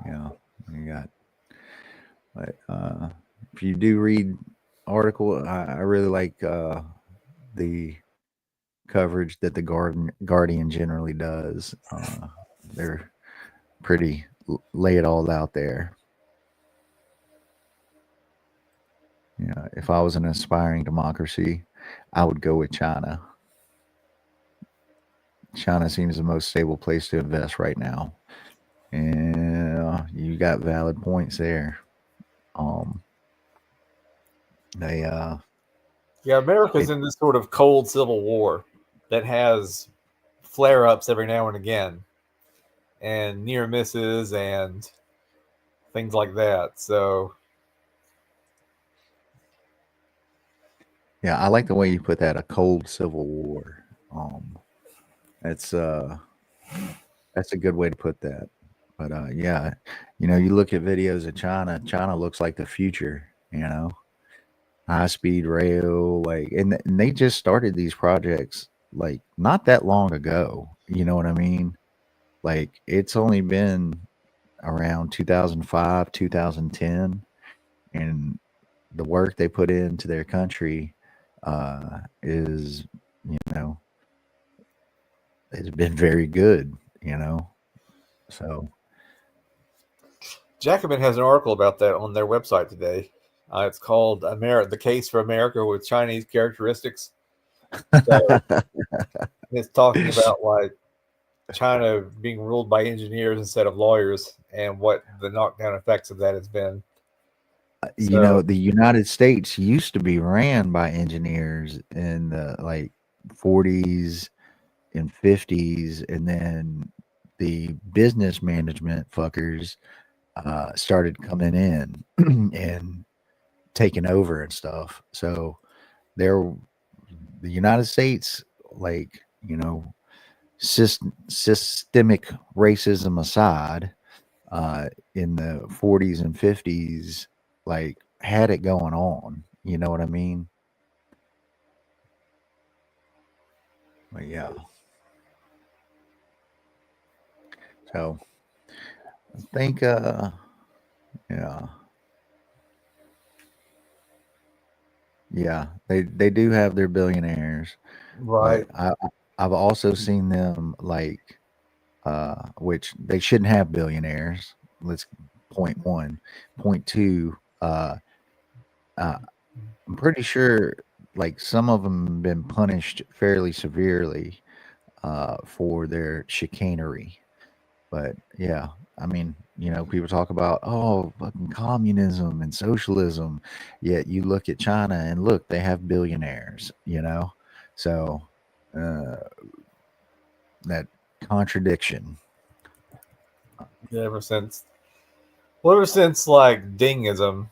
Yeah, you got. But if you do read article, I really like the coverage that the Guardian generally does. They're pretty lay it all out there. Yeah, if I was an aspiring democracy, I would go with China. China seems the most stable place to invest right now. And you got valid points there. Um, they Yeah, America's it in this sort of cold civil war that has flare ups every now and again, and near misses and things like that. So, yeah, I like the way you put that, a cold civil war. Um, that's that's a good way to put that. But yeah, you look at videos of China. China looks like the future. High speed rail, like, and they just started these projects like not that long ago. You know what I mean? Like it's only been around 2005, 2010, and the work they put into their country is, you know, it's been very good. You know, so Jacobin has an article about that on their website today. It's called "The Case for America with Chinese Characteristics." So it's talking about like China being ruled by engineers instead of lawyers and what the knockdown effects of that has been. So the United States used to be ran by engineers in the like 40s and 50s, and then the business management fuckers started coming in and taking over and stuff. So there, the United States, like systemic racism aside, in the 40s and 50s, like had it going on. You know what I mean? But yeah. So I think, yeah, yeah, they do have their billionaires, but right. I've also seen them like, which they shouldn't have billionaires. Let's point one, point two. Uh, I'm pretty sure like some of them have been punished fairly severely for their chicanery. But yeah, I mean, people talk about, oh, fucking communism and socialism. Yet you look at China and look, they have billionaires. So uh, that contradiction. Yeah, ever since like Dingism,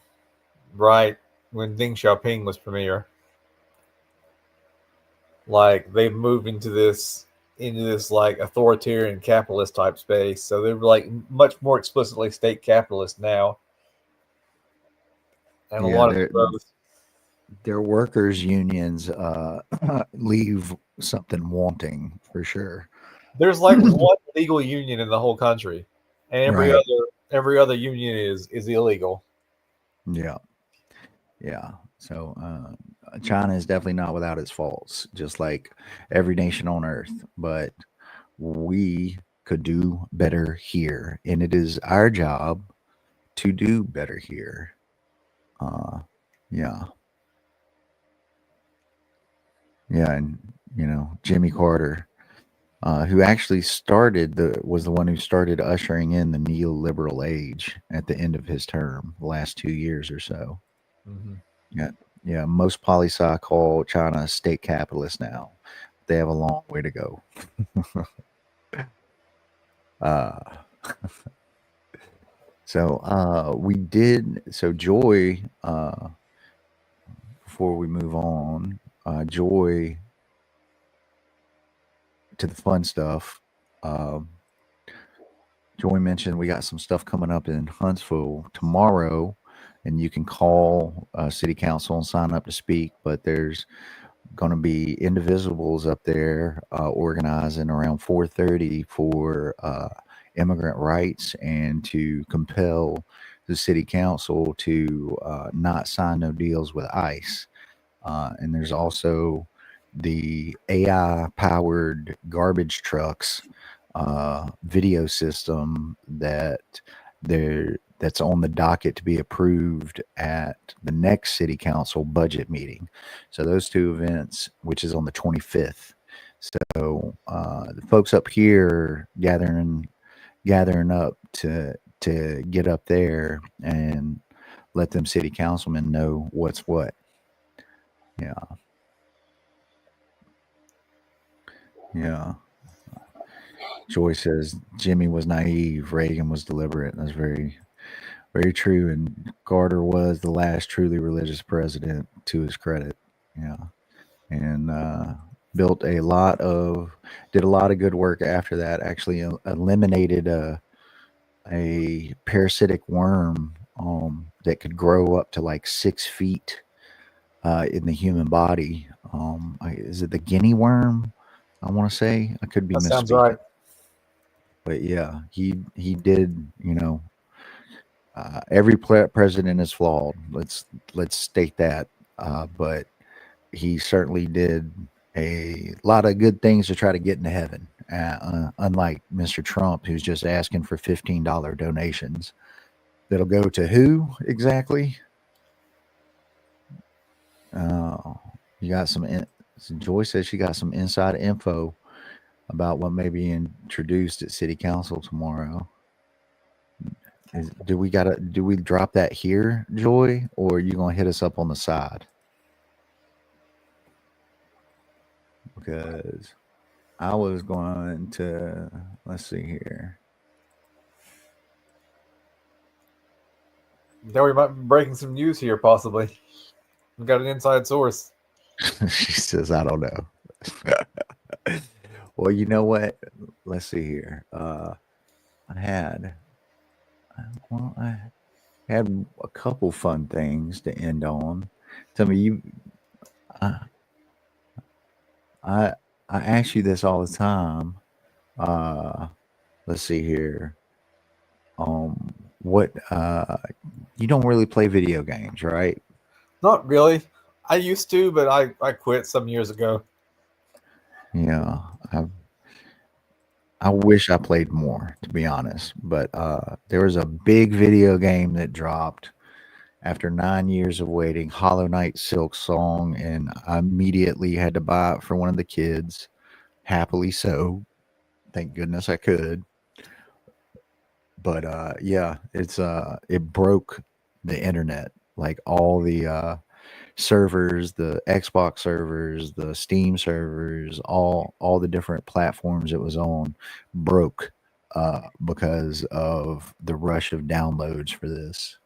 right? When Deng Xiaoping was premier, like they've moved into this like authoritarian capitalist type space. So they're like much more explicitly state capitalist now, and a Yeah, lot of the growth. their workers' unions leave something wanting for sure. There's like one legal union in the whole country, and every Right. other every other union is illegal. Yeah. Yeah. So China is definitely not without its faults, just like every nation on earth. But we could do better here, and it is our job to do better here. Uh, Yeah. Yeah. And, Jimmy Carter, who actually was the one who started ushering in the neoliberal age at the end of his term, the last 2 years or so. Mm-hmm. Yeah. Yeah. Most poli sci call China a state capitalist now. They have a long way to go. uh, so Joy, before we move on, Joy, to the fun stuff. Um, Joy mentioned we got some stuff coming up in Huntsville tomorrow, and you can call city council and sign up to speak. But there's going to be indivisibles up there organizing around 4:30 for immigrant rights and to compel the city council to not sign no deals with ICE. And there's also the AI powered garbage trucks video system that's on the docket to be approved at the next city council budget meeting. So those two events, which is on the 25th. So the folks up here gathering up to get up there and let them city councilmen know what's what. Yeah. Yeah. Joy says Jimmy was naive, Reagan was deliberate. That's very, very true. And Carter was the last truly religious president, to his credit. Yeah. And did a lot of good work after that. Actually, eliminated a parasitic worm that could grow up to like 6 feet in the human body. Is it the guinea worm? I want to say. I could be That sounds misspeaking. right. But yeah, he did. Every president is flawed. Let's state that. But he certainly did a lot of good things to try to get into heaven. Unlike Mr. Trump, who's just asking for $15 donations that'll go to who exactly? You got Joy says she got some inside info about what may be introduced at City Council tomorrow. Do we drop that here, Joy, or are you gonna hit us up on the side? Because I was going to, let's see here. Now we might be breaking some news here, possibly. We've got an inside source. She says, I don't know. Well, you know what? Let's see here. I had a couple fun things to end on. Tell me, I I ask you this all the time. Let's see here. What you don't really play video games, right? Not really. I used to, but I quit some years ago. Yeah, I wish I played more, to be honest. But there was a big video game that dropped after 9 years of waiting, Hollow Knight Silk Song, and I immediately had to buy it for one of the kids. Happily so. Thank goodness I could. But yeah, it broke the internet. Like all the servers, the Xbox servers, the Steam servers, all the different platforms it was on broke because of the rush of downloads for this.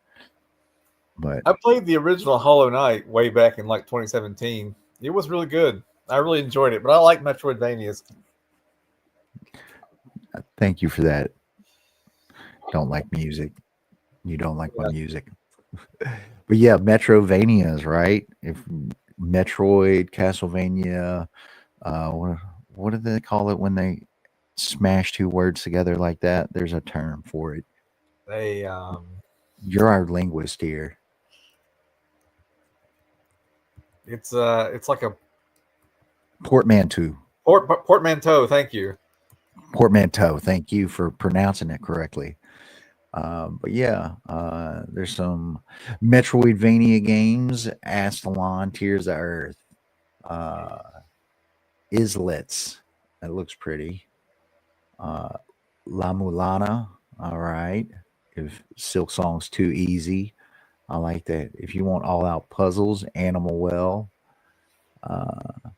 But I played the original Hollow Knight way back in like 2017. It was really good. I really enjoyed it, but I like Metroidvanias. thank you for that. Don't like music. You don't like my music. But yeah, Metrovanias, right? If Metroid, Castlevania, what do they call it when they smash two words together like that? There's a term for it. They You're our linguist here. it's like a Portmanteau. portmanteau. Thank you. Portmanteau. Thank you for pronouncing it correctly. But yeah, there's some Metroidvania games: Astalon, Tears of Earth, uh, Islets. That looks pretty. Uh, La Mulana. All right. If Silk Song's too easy, I like that. If you want all out puzzles, Animal Well. Uh,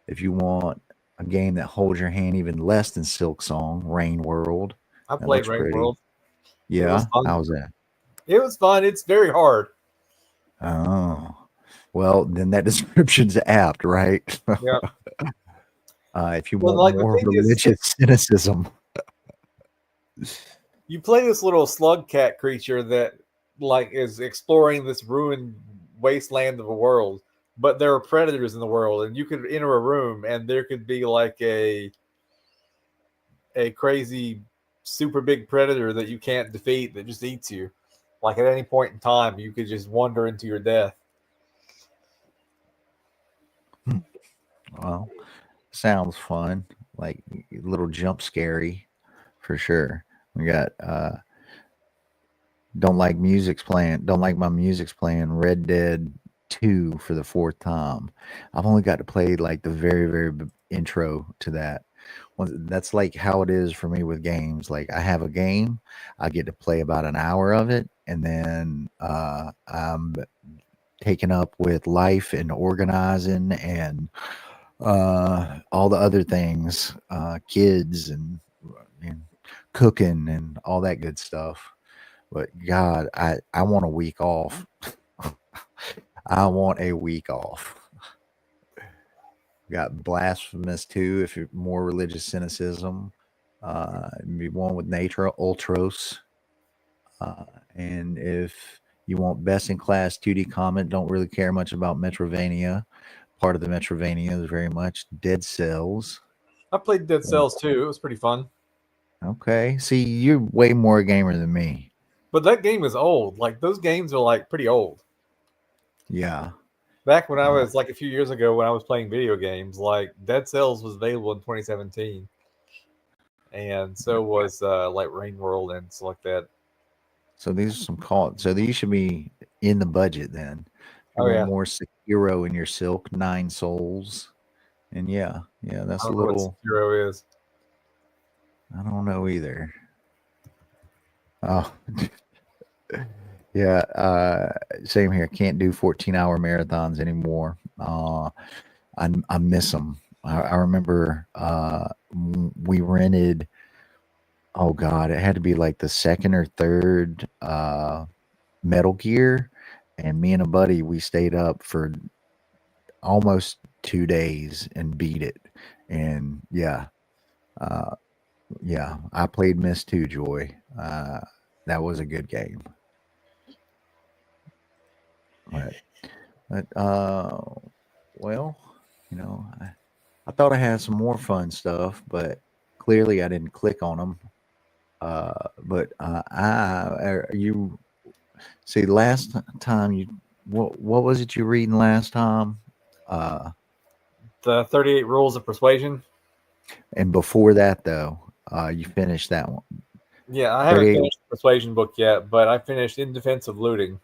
if you want a game that holds your hand even less than Silk Song, Rain World. I That played looks Rain pretty. World. It was Yeah. fun. How's that? It was fun. It's very hard. Oh. Well, then that description's apt, right? Yeah. If you Well, want like the more thing is, religious cynicism, you play this little slug cat creature that like is exploring this ruined wasteland of a world, but there are predators in the world, and you could enter a room, and there could be like a crazy super big predator that you can't defeat that just eats you. Like at any point in time, you could just wander into your death. well, sounds fun. Like a little jump scary for sure. We got don't like music's playing. Don't like my music's playing. Red Dead 2 for the fourth time. I've only got to play like the very intro to that. Well, that's like how it is for me with games. Like I have a game, I get to play about an hour of it, and then I'm taken up with life and organizing and all the other things, kids and cooking and all that good stuff. But God, I want a week off. I want a week off. Got Blasphemous too, if you're more religious cynicism. Be one with Nature, Ultros. Uh, and if you want best in class 2D comment, don't really care much about Metrovania. Part of the Metrovania is very much Dead Cells. I played Dead Cells too. It was pretty fun. Okay. See, you're way more a gamer than me. But that game is old. Like those games are like pretty old. Yeah. Back when I Uh, was like a few years ago when I was playing video games, like Dead Cells was available in 2017, and so was like Rain World and stuff like that. so these are some call. So these should be in the budget then. If you Oh want yeah, more Sekiro in your Silk, Nine Souls. And yeah, I that's a don't know what little. Sekiro is. I don't know either. Oh, yeah. Same here. Can't do 14-hour marathons anymore. I miss them. I remember we rented. Oh God, it had to be like the second or third Metal Gear, and me and a buddy we stayed up for almost 2 days and beat it. And uh, yeah, I played Miss Two Joy. That was a good game. But, but well, I thought I had some more fun stuff, but clearly I didn't click on them. But you see last time what was it you reading last time? Uh, The 38 Rules of Persuasion. and before that though, you finished that one. Yeah, I haven't 38. finished the Persuasion book yet, but I finished In Defense of Looting.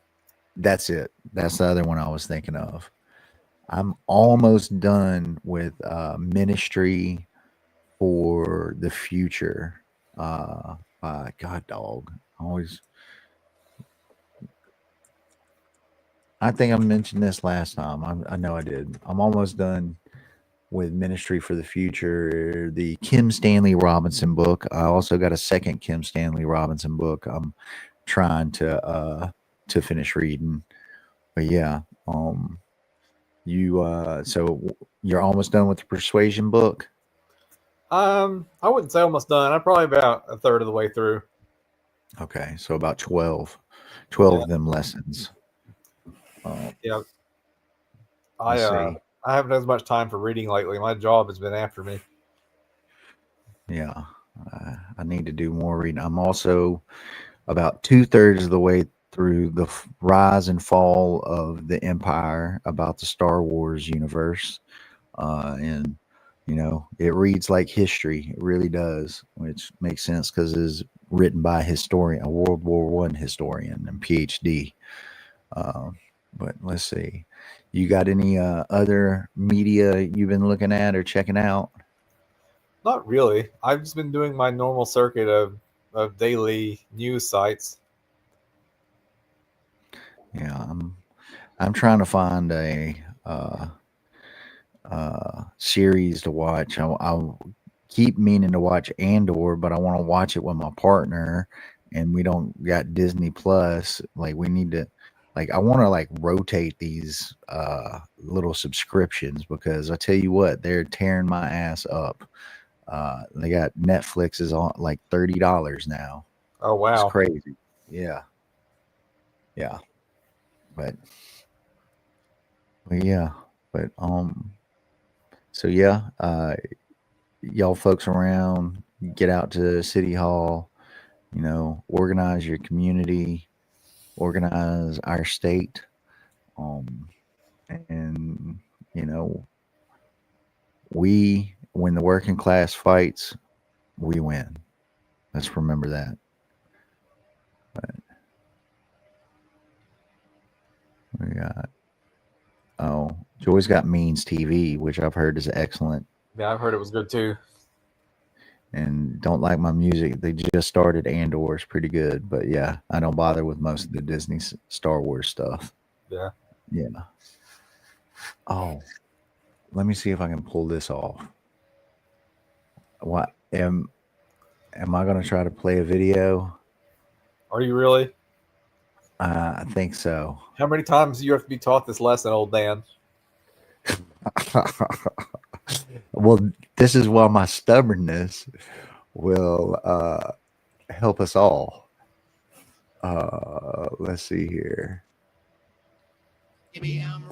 That's it. That's the other one I was thinking of. I'm almost done with Ministry for the Future. By God Dog. Always. I think I mentioned this last time. I know I did. I'm almost done with Ministry for the Future, the Kim Stanley Robinson book. I also got a second Kim Stanley Robinson book. I'm trying to finish reading. But yeah, so you're almost done with the Persuasion book. I wouldn't say almost done. I'm probably about a third of the way through. Okay, so about 12 Yeah, of them lessons. yeah. Let's see. I haven't had as much time for reading lately. My job has been after me. Yeah, I need to do more reading. I'm also about 2/3 of the way through the rise and fall of the Empire about the Star Wars universe, and it reads like history. It really does, which makes sense because written by a World War I historian and PhD. But let's see. You got any other media you've been looking at or checking out? Not really. I've just been doing my normal circuit of daily news sites. Yeah, I'm trying to find a series to watch. I keep meaning to watch Andor, but I want to watch it with my partner, and we don't got Disney Plus. Like we need to, like I want to like rotate these little subscriptions because I tell you what, they're tearing my ass up. They got Netflix is on like $30 now. Oh It's wow. crazy. Yeah, yeah, but yeah, but so yeah, y'all folks around, get out to City Hall, organize your community, organize our state, um, and you know, when the working class fights, we win. Let's remember that. But we got Joy's got Means TV, which I've heard is excellent. Yeah, I've heard it was good too. And don't like my music. They just started Andor, it's pretty good, but yeah, I don't bother with most of the Disney Star Wars stuff. Yeah. Yeah. Oh, let me see if I can pull this off. What am I going to try to play a video? Are you really? I think so. How many times do you have to be taught this lesson, old Dan? Well, this is why my stubbornness will help us all. Let's see here. I'm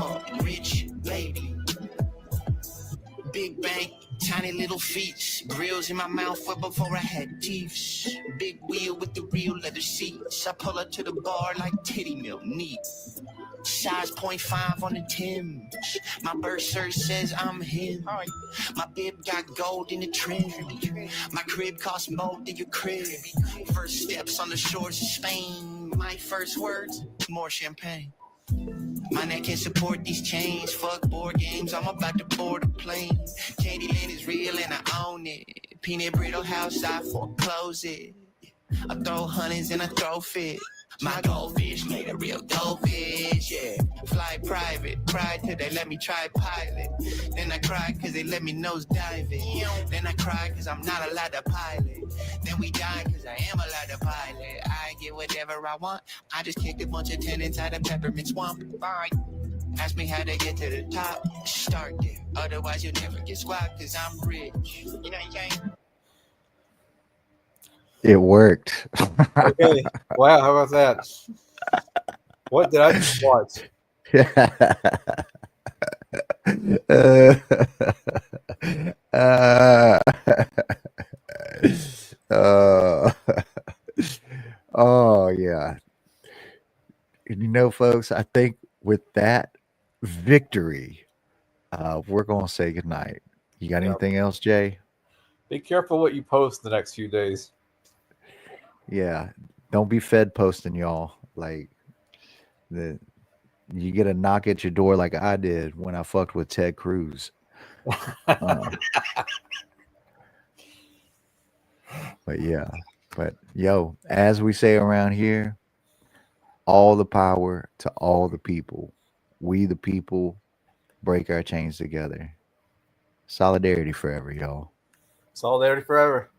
a rich lady. Big bank, tiny little feet. Grills in my mouth way before I had teeth. Big wheel with the real leather seats. I pull up to the bar like titty milk neat. Size 0.5 on the Timbs. My birth cert says I'm him. My bib got gold in the trim. My crib costs more than your crib. First steps on the shores of Spain. My first words, more champagne. My neck can support these chains. Fuck board games, I'm about to board a plane. Candyland is real and I own it. Peanut brittle house, I foreclose it. I throw honeys and I throw fit. My goldfish made a real goldfish, yeah. Fly private, cried till they let me try pilot. Then I cried cause they let me nose dive it. Then I cried cause I'm not allowed to pilot. Then we died cause I am allowed to pilot. I get whatever I want. I just kicked a bunch of tenants out of Peppermint Swamp. Bye. Ask me how to get to the top. Start there, otherwise you'll never get squat cause I'm rich. You know what I'm saying? It worked. Okay. Wow, how about that? What did I just watch? Oh yeah. And folks, I think with that victory, we're gonna say goodnight. You got Yeah. anything else, Jay? Be careful what you post the next few days. Yeah. Don't be fed posting, y'all. Like you get a knock at your door like I did when I fucked with Ted Cruz. But yeah. But yo, as we say around here, all the power to all the people. We the people break our chains together. Solidarity forever, y'all. Solidarity forever.